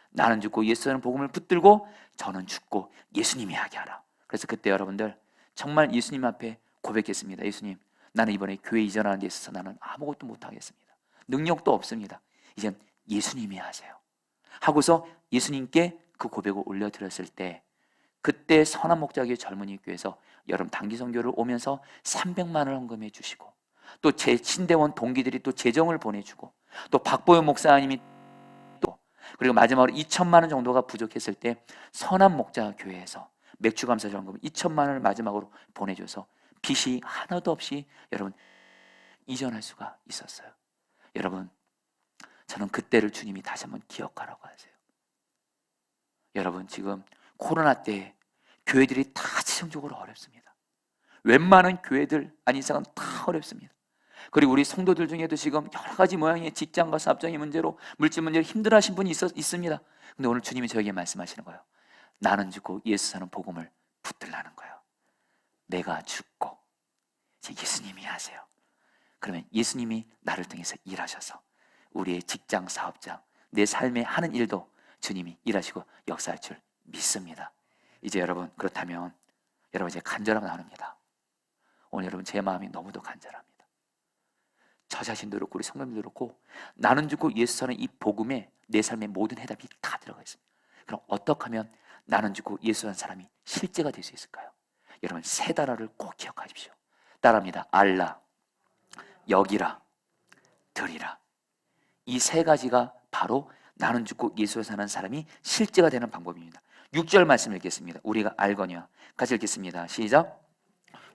나는 죽고 예수라는 복음을 붙들고 저는 죽고 예수님이 하게 하라. 그래서 그때 여러분들 정말 예수님 앞에 고백했습니다. 예수님, 나는 이번에 교회 이전하는 데 있어서 나는 아무것도 못하겠습니다. 능력도 없습니다. 이젠 예수님이 하세요. 하고서 예수님께 그 고백을 올려드렸을 때, 그때 선한 목자교회 젊은이 교회에서 여러분 단기 선교를 오면서 300만 원을 헌금해 주시고, 또 제 신대원 동기들이 또 재정을 보내주고, 또 박보영 목사님이 또, 그리고 마지막으로 2천만 원 정도가 부족했을 때 선한 목자교회에서 맥주 감사 전금 2천만 원을 마지막으로 보내줘서 빚이 하나도 없이 여러분 이전할 수가 있었어요. 여러분, 저는 그때를 주님이 다시 한번 기억하라고 하세요. 여러분, 지금 코로나 때 교회들이 다 재정적으로 어렵습니다. 웬만한 교회들 아닌 이상은 다 어렵습니다. 그리고 우리 성도들 중에도 지금 여러 가지 모양의 직장과 사업장의 문제로, 물질 문제로 힘들어하신 분이 있습니다. 근데 오늘 주님이 저에게 말씀하시는 거예요. 나는 죽고 예수 사는 복음을 붙들라는 거예요. 내가 죽고 이제 예수님이 하세요. 그러면 예수님이 나를 통해서 일하셔서 우리의 직장, 사업장, 내 삶에 하는 일도 주님이 일하시고 역사할 줄 믿습니다. 이제 여러분, 그렇다면 여러분 이제 간절하게 나눕니다. 오늘 여러분 제 마음이 너무도 간절합니다. 저 자신도 그렇고 우리 성도님도 그렇고 나는 죽고 예수 사는 이 복음에 내 삶의 모든 해답이 다 들어가 있습니다. 그럼 어떻게 하면 나는 죽고 예수 사는 사람이 실제가 될 수 있을까요? 여러분 세 단어를 꼭 기억하십시오. 따라합니다. 알라, 여기라, 들이라. 이 세 가지가 바로 나는 죽고 예수를 사는 사람이 실제가 되는 방법입니다. 6절 말씀을 읽겠습니다. 우리가 알거니와, 같이 읽겠습니다. 시작.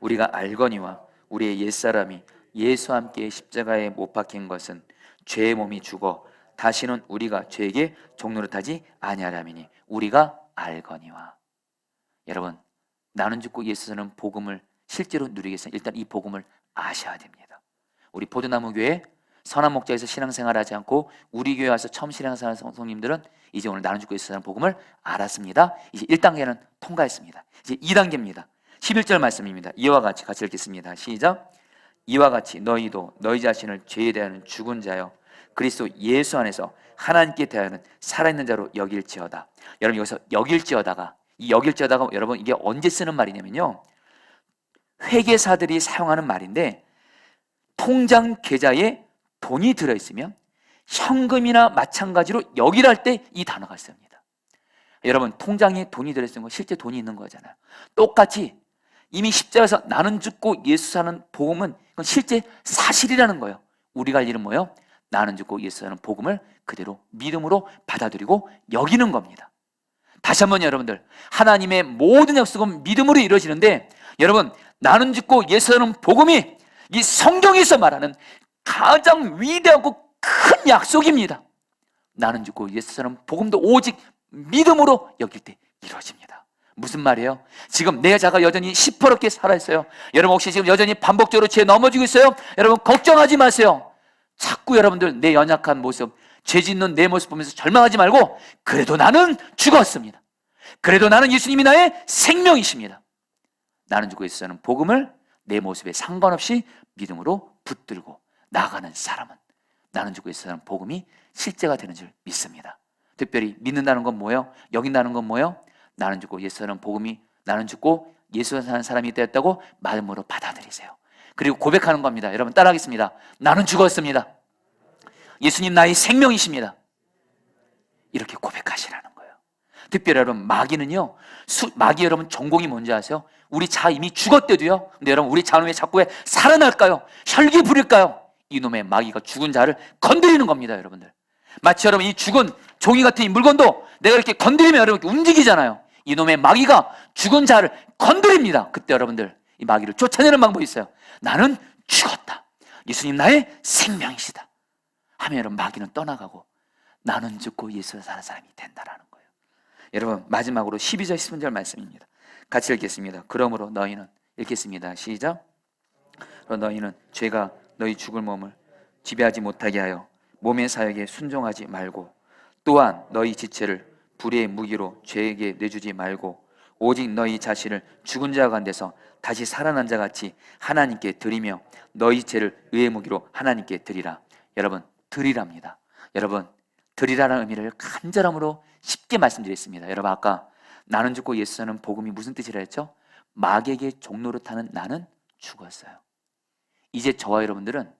우리가 알거니와 우리의 옛사람이 예수와 함께 십자가에 못 박힌 것은 죄의 몸이 죽어 다시는 우리가 죄에게 종노릇하지 아니하라미니 우리가 알거니와. 여러분, 나는 죽고 예수는 복음을 실제로 누리기 위해서 일단 이 복음을 아셔야 됩니다. 우리 포도나무 교회 선한 목자에서 신앙생활하지 않고 우리 교회 와서 처음 신앙생활하는 성도님들은 이제 오늘 나는 죽고 예수라는 복음을 알았습니다. 이제 1단계는 통과했습니다. 이제 2단계입니다. 11절 말씀입니다. 이와 같이 읽겠습니다. 시작. 이와 같이 너희도 너희 자신을 죄에 대하는 죽은 자여 그리스도 예수 안에서 하나님께 대하는 살아있는 자로 여길지어다. 여러분 여기서 여길지어다가, 이 여길지어다가 여러분 이게 언제 쓰는 말이냐면요, 회계사들이 사용하는 말인데, 통장 계좌에 돈이 들어있으면 현금이나 마찬가지로 여기랄 때 이 단어가 씁니다. 여러분 통장에 돈이 들어있는 건 실제 돈이 있는 거잖아요. 똑같이 이미 십자가에서 나는 죽고 예수 사는 복음은 그건 실제 사실이라는 거예요. 우리가 할 일은 뭐예요? 나는 죽고 예수 사는 복음을 그대로 믿음으로 받아들이고 여기는 겁니다. 다시 한번 여러분들, 하나님의 모든 약속은 믿음으로 이루어지는데, 여러분 나는 죽고 예수 사는 복음이 이 성경에서 말하는 가장 위대하고 큰 약속입니다. 나는 죽고 예수 사는 복음도 오직 믿음으로 여길 때 이루어집니다. 무슨 말이에요? 지금 내 자가 여전히 시퍼렇게 살아있어요. 여러분 혹시 지금 여전히 반복적으로 죄에 넘어지고 있어요? 여러분 걱정하지 마세요. 자꾸 여러분들 내 연약한 모습, 죄 짓는 내 모습 보면서 절망하지 말고, 그래도 나는 죽었습니다. 그래도 나는 예수님이 나의 생명이십니다. 나는 죽고 예수 사는 복음을 내 모습에 상관없이 믿음으로 붙들고 나가는 사람은 나는 죽고 예수 사는 복음이 실제가 되는 줄 믿습니다. 특별히 믿는다는 건 뭐예요? 여긴다는 건 뭐예요? 나는 죽고 예수 사는 복음이, 나는 죽고 예수 사는 사람이 되었다고 마음으로 받아들이세요. 그리고 고백하는 겁니다. 여러분 따라하겠습니다. 나는 죽었습니다. 예수님 나의 생명이십니다. 이렇게 고백하시라는 거예요. 특별히 여러분 마귀는요, 마귀 여러분 전공이 뭔지 아세요? 우리 자 이미 죽었대도요. 근데 여러분 우리 자는 왜 자꾸 왜 살아날까요? 혈기 부릴까요? 이놈의 마귀가 죽은 자를 건드리는 겁니다. 여러분들 마치 여러분 이 죽은 종이 같은 이 물건도 내가 이렇게 건드리면 여러분 이렇게 움직이잖아요. 이놈의 마귀가 죽은 자를 건드립니다. 그때 여러분들 이 마귀를 쫓아내는 방법이 있어요. 나는 죽었다. 예수님 나의 생명이시다 하면 여러분 마귀는 떠나가고 나는 죽고 예수를 사는 사람이 된다라는 거예요. 여러분 마지막으로 12절 13절 말씀입니다. 같이 읽겠습니다. 그러므로 너희는, 읽겠습니다. 시작. 너희는 죄가 너희 죽을 몸을 지배하지 못하게 하여 몸의 사역에 순종하지 말고, 또한 너희 지체를 불의의 무기로 죄에게 내주지 말고 오직 너희 자신을 죽은 자 가운데서 다시 살아난 자 같이 하나님께 드리며 너희 죄를 의의 무기로 하나님께 드리라. 여러분 드리랍니다. 여러분 드리라는 의미를 간절함으로 쉽게 말씀드렸습니다. 여러분 아까 나는 죽고 예수 사는 복음이 무슨 뜻이라 했죠? 마귀에게 종노릇하는 나는 죽었어요. 이제 저와 여러분들은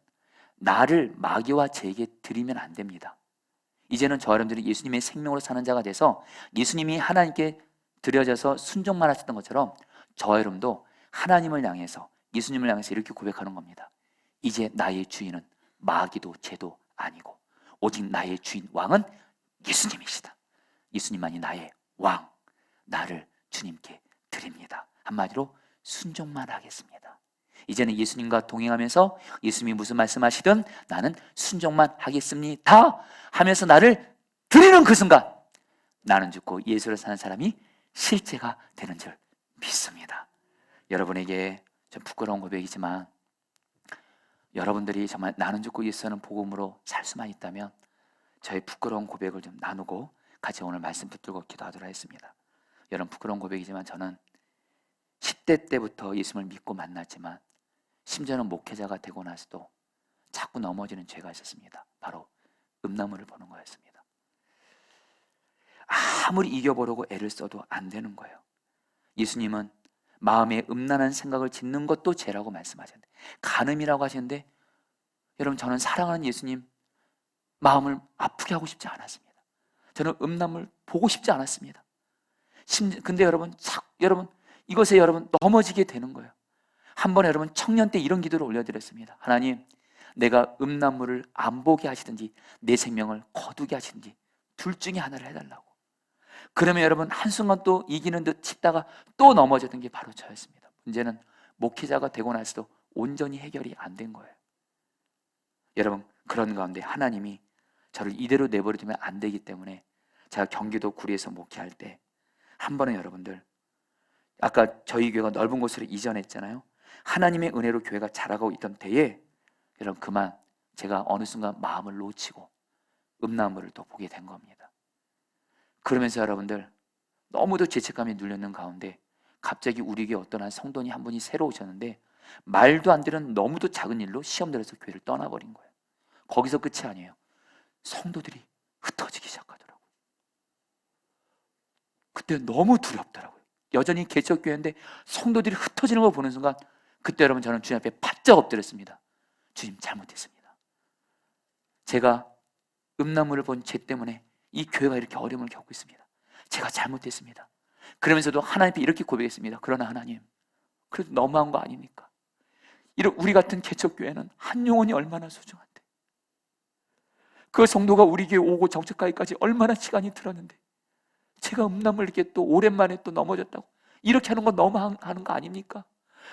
나를 마귀와 죄에게 드리면 안 됩니다. 이제는 저와 여러분들이 예수님의 생명으로 사는 자가 돼서 예수님이 하나님께 드려져서 순종만 하셨던 것처럼 저와 여러분도 하나님을 향해서, 예수님을 향해서 이렇게 고백하는 겁니다. 이제 나의 주인은 마귀도 죄도 아니고 오직 나의 주인 왕은 예수님이시다. 예수님만이 나의 왕, 나를 주님께 드립니다. 한마디로 순종만 하겠습니다. 이제는 예수님과 동행하면서 예수님이 무슨 말씀하시든 나는 순종만 하겠습니다 하면서 나를 드리는 그 순간 나는 죽고 예수를 사는 사람이 실제가 되는 줄 믿습니다. 여러분에게 좀 부끄러운 고백이지만 여러분들이 정말 나는 죽고 예수 사는 복음으로 살 수만 있다면 저의 부끄러운 고백을 좀 나누고 같이 오늘 말씀 붙들고 기도하도록 하겠습니다. 여러분, 부끄러운 고백이지만 저는 10대 때부터 예수님을 믿고 만났지만 심지어는 목회자가 되고 나서도 자꾸 넘어지는 죄가 있었습니다. 바로 음란물을 보는 거였습니다. 아무리 이겨보려고 애를 써도 안 되는 거예요. 예수님은 마음에 음란한 생각을 짓는 것도 죄라고 말씀하셨는데, 간음이라고 하셨는데, 여러분, 저는 사랑하는 예수님 마음을 아프게 하고 싶지 않았습니다. 저는 음란물 보고 싶지 않았습니다. 근데 여러분 이것에 여러분 넘어지게 되는 거예요. 한 번에 여러분 청년 때 이런 기도를 올려드렸습니다. 하나님, 내가 음란물을 안 보게 하시든지 내 생명을 거두게 하시든지 둘 중에 하나를 해달라고. 그러면 여러분 한순간 또 이기는 듯 치다가 또 넘어졌던 게 바로 저였습니다. 문제는 목회자가 되고 나서도 온전히 해결이 안 된 거예요. 여러분, 그런 가운데 하나님이 저를 이대로 내버려두면 안 되기 때문에 제가 경기도 구리에서 목회할 때 한 번은 여러분들, 아까 저희 교회가 넓은 곳으로 이전했잖아요. 하나님의 은혜로 교회가 자라고 있던 때에 여러분 그만 제가 어느 순간 마음을 놓치고 음란물을 또 보게 된 겁니다. 그러면서 여러분들 너무도 죄책감이 눌렸는 가운데 갑자기 우리 교회 어떤 한 성도님 한 분이 새로 오셨는데 말도 안 되는 너무도 작은 일로 시험 들어서 교회를 떠나버린 거예요. 거기서 끝이 아니에요. 성도들이 흩어지기 시작하더라고요. 그때 너무 두렵더라고요. 여전히 개척교회인데 성도들이 흩어지는 걸 보는 순간 그때 여러분 저는 주님 앞에 바짝 엎드렸습니다. 주님, 잘못했습니다. 제가 음란물을 본 죄 때문에 이 교회가 이렇게 어려움을 겪고 있습니다. 제가 잘못했습니다. 그러면서도 하나님 앞에 이렇게 고백했습니다. 그러나 하나님, 그래도 너무한 거 아닙니까? 우리 같은 개척교회는 한 영혼이 얼마나 소중한데, 그 성도가 우리 교회 오고 정착하기까지 얼마나 시간이 들었는데 제가 음란물 이렇게 또 오랜만에 또 넘어졌다고 이렇게 하는 건 너무 하는 거 아닙니까?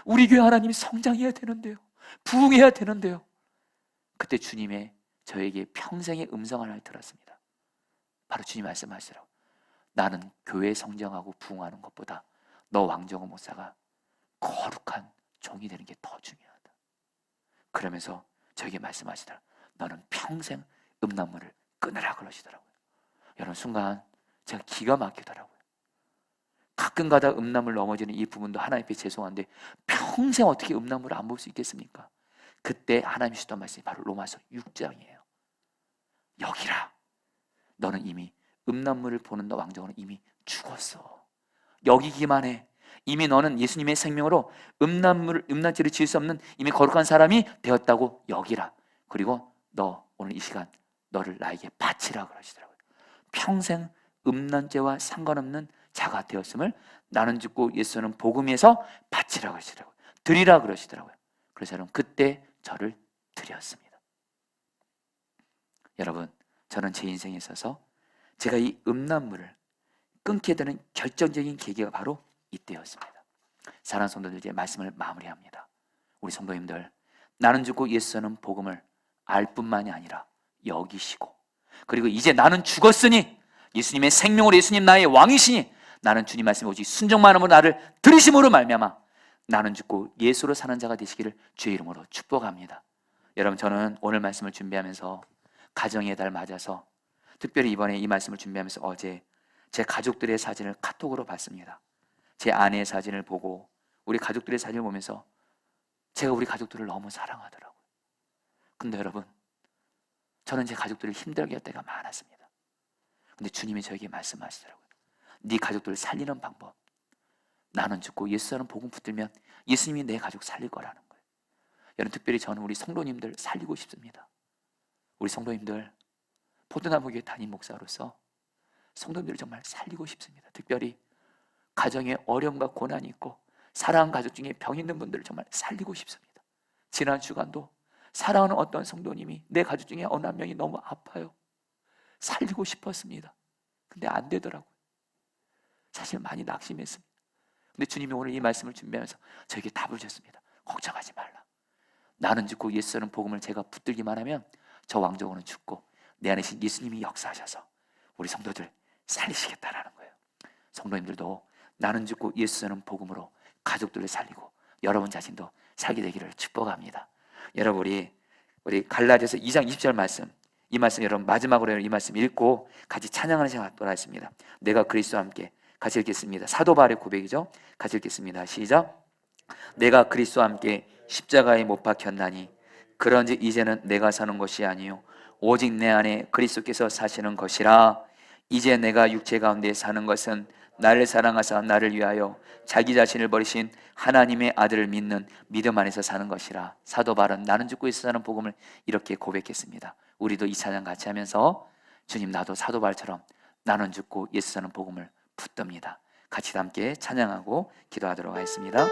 우리 교회 하나님이 성장해야 되는데요, 부흥해야 되는데요. 그때 주님의 저에게 평생의 음성 하나를 들었습니다. 바로 주님 말씀하시더라고요. 나는 교회 성장하고 부흥하는 것보다 너 왕정호 목사가 거룩한 종이 되는 게 더 중요하다. 그러면서 저에게 말씀하시더라고요. 너는 평생 음란물을 끊으라 그러시더라고요. 여러분, 순간 제가 기가 막히더라고요. 가끔 가다 음란물 넘어지는 이 부분도 하나님 앞에 죄송한데 평생 어떻게 음란물을 안 볼 수 있겠습니까? 그때 하나님이 주셨던 말씀이 바로 로마서 6장이에요. 여기라, 너는 이미 음란물을 보는 너 왕정은 이미 죽었어. 여기기만 해. 이미 너는 예수님의 생명으로 음란죄를 지을 수 없는 이미 거룩한 사람이 되었다고 여기라. 그리고 너 오늘 이 시간 너를 나에게 바치라 그러시더라고요. 평생 음란죄와 상관없는 자가 되었음을 나는 죽고 예수는 복음에서 바치라 그러시더라고요. 드리라 그러시더라고요. 그래서 여러분 그때 저를 드렸습니다. 여러분, 저는 제 인생에 있어서 제가 이 음란물을 끊게 되는 결정적인 계기가 바로 이때였습니다. 사랑하는 성도들, 이제 말씀을 마무리합니다. 우리 성도님들, 나는 죽고 예수는 복음을 알 뿐만이 아니라 여기시고, 그리고 이제 나는 죽었으니 예수님의 생명으로 예수님 나의 왕이시니 나는 주님 말씀에 오직 순종만 함으로 나를 들으심으로 말미암아 나는 죽고 예수로 사는 자가 되시기를 주의 이름으로 축복합니다. 여러분, 저는 오늘 말씀을 준비하면서 가정의 달 맞아서 특별히 이번에 이 말씀을 준비하면서 어제 제 가족들의 사진을 카톡으로 봤습니다. 제 아내의 사진을 보고 우리 가족들의 사진을 보면서 제가 우리 가족들을 너무 사랑하더라고요. 근데 여러분, 저는 제 가족들을 힘들게 할 때가 많았습니다. 근데 주님이 저에게 말씀하시더라고요. 네 가족들을 살리는 방법, 나는 죽고 예수라는 복음 붙들면 예수님이 내 가족 살릴 거라는 거예요. 여러분, 특별히 저는 우리 성도님들 살리고 싶습니다. 우리 성도님들, 포도나무교회 담임 목사로서 성도님들을 정말 살리고 싶습니다. 특별히 가정에 어려움과 고난이 있고 사랑하는 가족 중에 병 있는 분들을 정말 살리고 싶습니다. 지난 주간도 사랑하는 어떤 성도님이 내 가족 중에 어느 한 명이 너무 아파요. 살리고 싶었습니다. 근데 안 되더라고요. 사실 많이 낙심했습니다. 근데 주님이 오늘 이 말씀을 준비하면서 저에게 답을 줬습니다. 걱정하지 말라. 나는 죽고 예수라는 복음을 제가 붙들기만 하면 저 왕정으로는 죽고 내 안에 계신 예수님이 역사하셔서 우리 성도들 살리시겠다라는 거예요. 성도님들도 나는 죽고 예수라는 복음으로 가족들을 살리고 여러분 자신도 살게 되기를 축복합니다. 여러분, 우리 갈라디아서 2장 20절 말씀, 이 말씀 여러분 마지막으로 이 말씀 읽고 같이 찬양하는 시간 갖도록 하겠습니다. 내가 그리스도와 함께 같이 읽겠습니다. 사도 바울의 고백이죠. 같이 읽겠습니다. 시작. 내가 그리스도와 함께 십자가에 못 박혔나니 그런즉 이제는 내가 사는 것이 아니요 오직 내 안에 그리스도께서 사시는 것이라. 이제 내가 육체 가운데 사는 것은 나를 사랑하사 나를 위하여 자기 자신을 버리신 하나님의 아들을 믿는 믿음 안에서 사는 것이라. 사도 바울은 나는 죽고 예수 사는 복음을 이렇게 고백했습니다. 우리도 이 찬양 같이 하면서 주님, 나도 사도 바울처럼 나는 죽고 예수 사는 복음을 붙듭니다. 같이 함께 찬양하고 기도하도록 하겠습니다.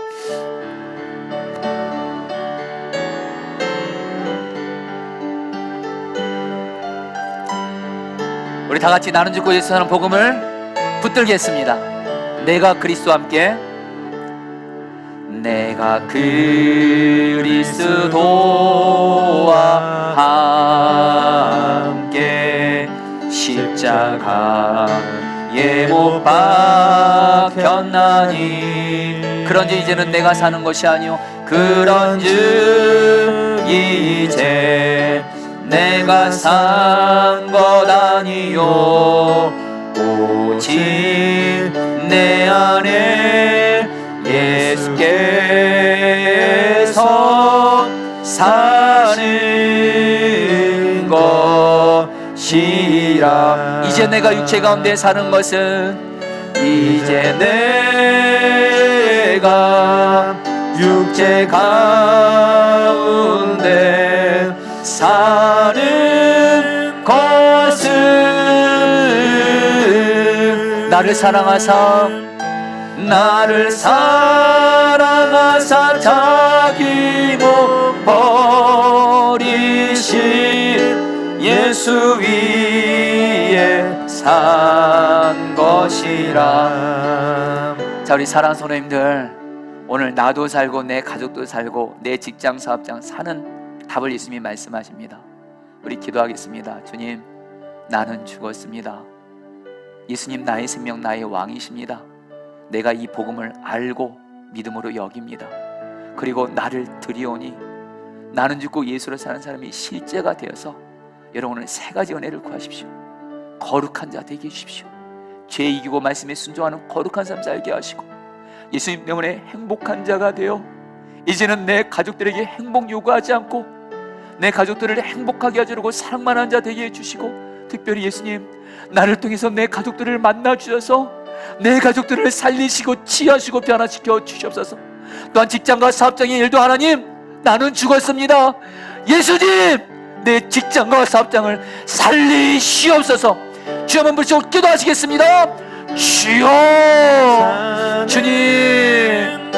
우리 다 같이 나는 죽고 예수 사는 복음을 붙들겠습니다. 내가 그리스도와 함께, 내가 그리스도와 함께 십자가에 못 박혔나니 그런즉 이제는 내가 사는 것이 아니요 그런즉 이제 내가 산 것 아니요 오직 내 안에 예수께서 사는 것이라. 이제 내가 육체 가운데 사는 것은 이제 내가 육체 가운데 사는 것은 나를 사랑하사 자기 몸 버리신 예수 위에 산 것이라. 자, 우리 사랑하는 성도님들, 오늘 나도 살고 내 가족도 살고 내 직장 사업장 사는 답을 예수님이 말씀하십니다. 우리 기도하겠습니다. 주님, 나는 죽었습니다. 예수님 나의 생명, 나의 왕이십니다. 내가 이 복음을 알고 믿음으로 여깁니다. 그리고 나를 드리오니 나는 죽고 예수로 사는 사람이 실제가 되어서 여러분 오늘 세 가지 은혜를 구하십시오. 거룩한 자 되게 해주십시오. 죄 이기고 말씀에 순종하는 거룩한 삶 살게 하시고 예수님 때문에 행복한 자가 되어 이제는 내 가족들에게 행복 요구하지 않고 내 가족들을 행복하게 하려고 사랑만한 자 되게 해주시고, 특별히 예수님 나를 통해서 내 가족들을 만나 주셔서 내 가족들을 살리시고 치유하시고 변화시켜 주시옵소서. 또한 직장과 사업장의 일도 하나님, 나는 죽었습니다. 예수님 내 직장과 사업장을 살리시옵소서. 주여 한번 부르시고 기도하시겠습니다. 주여, 주님,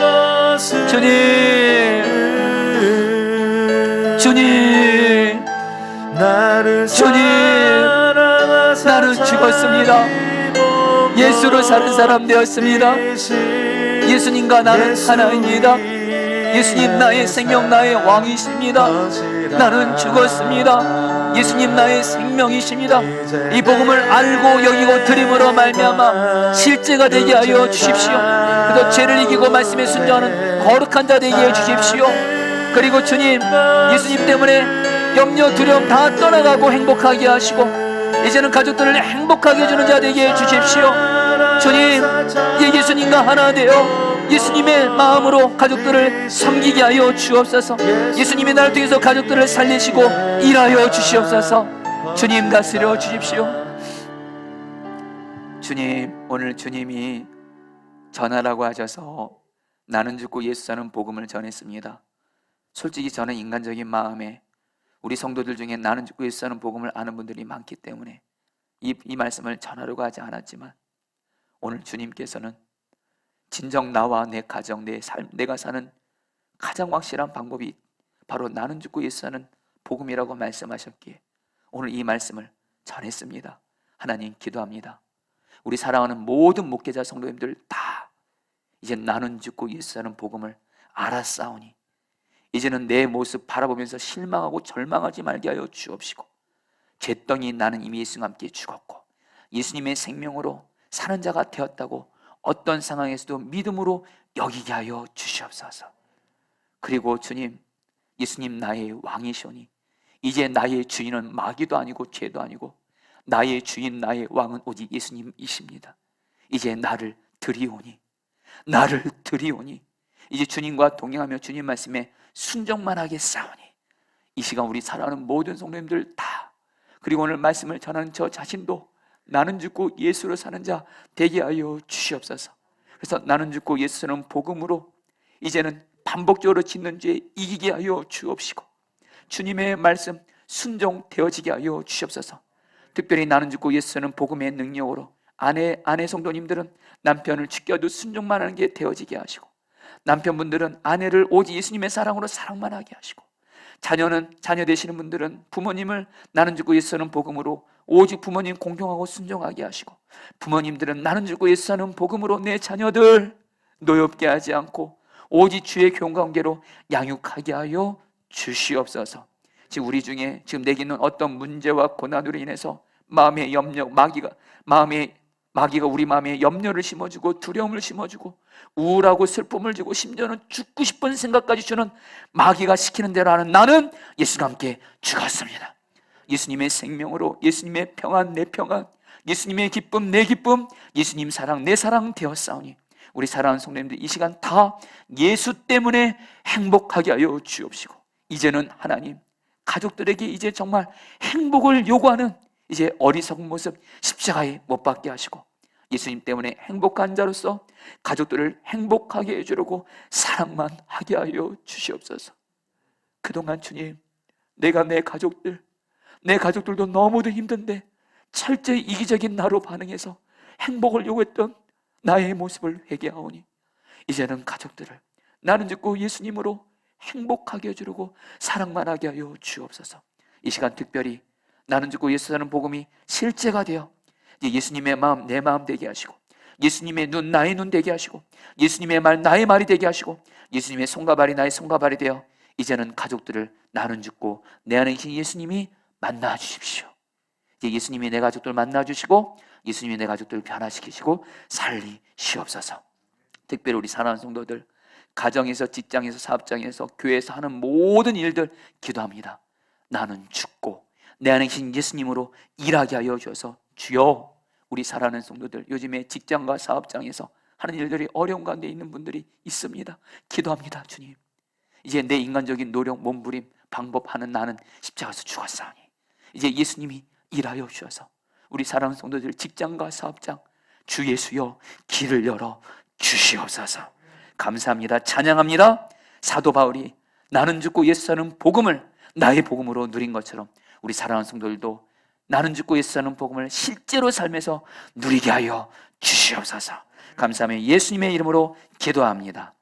주님, 주님, 주님, 나는 죽었습니다. 예수로 사는 사람 되었습니다. 예수님과 나는 하나입니다. 예수님 나의 생명, 나의 왕이십니다. 나는 죽었습니다. 예수님 나의 생명이십니다. 이 복음을 알고 여기고 드림으로 말미암아 실제가 되게 하여 주십시오. 그래서 죄를 이기고 말씀에 순종하는 거룩한 자 되게 해 주십시오. 그리고 주님, 예수님 때문에 염려 두려움 다 떠나가고 행복하게 하시고 이제는 가족들을 행복하게 해주는 자 되게 해 주십시오. 주님, 예수님과 하나 되어 예수님의 마음으로 가족들을 섬기게 하여 주옵소서. 예수님의 나를 통해서 가족들을 살리시고 일하여 주시옵소서. 주님 다스려 주십시오. 주님, 오늘 주님이 전하라고 하셔서 나는 죽고 예수 사는 복음을 전했습니다. 솔직히 저는 인간적인 마음에 우리 성도들 중에 나는 죽고 예수 사는 복음을 아는 분들이 많기 때문에 이 말씀을 전하려고 하지 않았지만, 오늘 주님께서는 진정 나와 내 가정, 내 삶, 내가 사는 가장 확실한 방법이 바로 나는 죽고 예수 사는 복음이라고 말씀하셨기에 오늘 이 말씀을 전했습니다. 하나님, 기도합니다. 우리 사랑하는 모든 목회자 성도님들 다 이제 나는 죽고 예수 사는 복음을 알았사오니 이제는 내 모습 바라보면서 실망하고 절망하지 말게 하여 주옵시고, 죄덩이 나는 이미 예수와 함께 죽었고 예수님의 생명으로 사는 자가 되었다고 어떤 상황에서도 믿음으로 여기게 하여 주시옵소서. 그리고 주님, 예수님 나의 왕이시오니 이제 나의 주인은 마귀도 아니고 죄도 아니고 나의 주인, 나의 왕은 오직 예수님이십니다. 이제 나를 드리오니 이제 주님과 동행하며 주님 말씀에 순종만 하겠사오니 이 시간 우리 사랑하는 모든 성도님들 다, 그리고 오늘 말씀을 전하는 저 자신도 나는 죽고 예수로 사는 자 되게 하여 주시옵소서. 그래서 나는 죽고 예수 사는 복음으로 이제는 반복적으로 짓는 죄 이기게 하여 주옵시고 주님의 말씀 순종되어지게 하여 주시옵소서. 특별히 나는 죽고 예수 사는 복음의 능력으로 아내 성도님들은 남편을 지켜도 순종만 하는 게 되어지게 하시고, 남편분들은 아내를 오직 예수님의 사랑으로 사랑만 하게 하시고, 자녀 되시는 분들은 부모님을 나는 죽고 예수 사는 복음으로 오직 부모님 공경하고 순종하게 하시고, 부모님들은 나는 죽고 예수 사는 복음으로 내 자녀들 노엽게 하지 않고 오직 주의 교훈 관계로 양육하게 하여 주시옵소서. 지금 우리 중에 지금 내게 있는 어떤 문제와 고난으로 인해서 마음의 염려, 마귀가 우리 마음에 염려를 심어주고 두려움을 심어주고 우울하고 슬픔을 주고 심지어는 죽고 싶은 생각까지 주는 마귀가 시키는 대로 하는 나는 예수와 함께 죽었습니다. 예수님의 생명으로 예수님의 평안 내 평안, 예수님의 기쁨 내 기쁨, 예수님 사랑 내 사랑 되었사오니 우리 사랑하는 성도님들 이 시간 다 예수 때문에 행복하게 하여 주옵시고, 이제는 하나님 가족들에게 이제 정말 행복을 요구하는 이제 어리석은 모습 십자가에 못 박게 하시고 예수님 때문에 행복한 자로서 가족들을 행복하게 해주려고 사랑만 하게 하여 주시옵소서. 그동안 주님, 내가 내 가족들도 너무도 힘든데 철저히 이기적인 나로 반응해서 행복을 요구했던 나의 모습을 회개하오니 이제는 가족들을 나는 죽고 예수님으로 행복하게 해주려고 사랑만 하게 하여 주옵소서. 이 시간 특별히 나는 죽고 예수 사는 복음이 실제가 되어 이제 예수님의 마음 내 마음 되게 하시고, 예수님의 눈 나의 눈 되게 하시고, 예수님의 말 나의 말이 되게 하시고, 예수님의 손과 발이 나의 손과 발이 되어 이제는 가족들을 나는 죽고 내 안에 계신 예수님이 만나 주십시오. 이제 예수님이 내 가족들 만나 주시고 예수님이 내 가족들을 변화시키시고 살리시옵소서. 특별히 우리 사랑하는 성도들 가정에서, 직장에서, 사업장에서, 교회에서 하는 모든 일들 기도합니다. 나는 죽고 내 안에 계신 예수님으로 일하게 하여 주셔서 주여, 우리 사랑하는 성도들 요즘에 직장과 사업장에서 하는 일들이 어려운 가운데 있는 분들이 있습니다. 기도합니다. 주님, 이제 내 인간적인 노력, 몸부림, 방법하는 나는 십자가에서 죽었사오니 이제 예수님이 일하여 주셔서 우리 사랑하는 성도들 직장과 사업장 주 예수여 길을 열어 주시옵소서. 감사합니다. 찬양합니다. 사도 바울이 나는 죽고 예수 사는 복음을 나의 복음으로 누린 것처럼 우리 사랑하는 성도들도 나는 죽고 예수 사는 복음을 실제로 삶에서 누리게 하여 주시옵소서. 감사하며 예수님의 이름으로 기도합니다.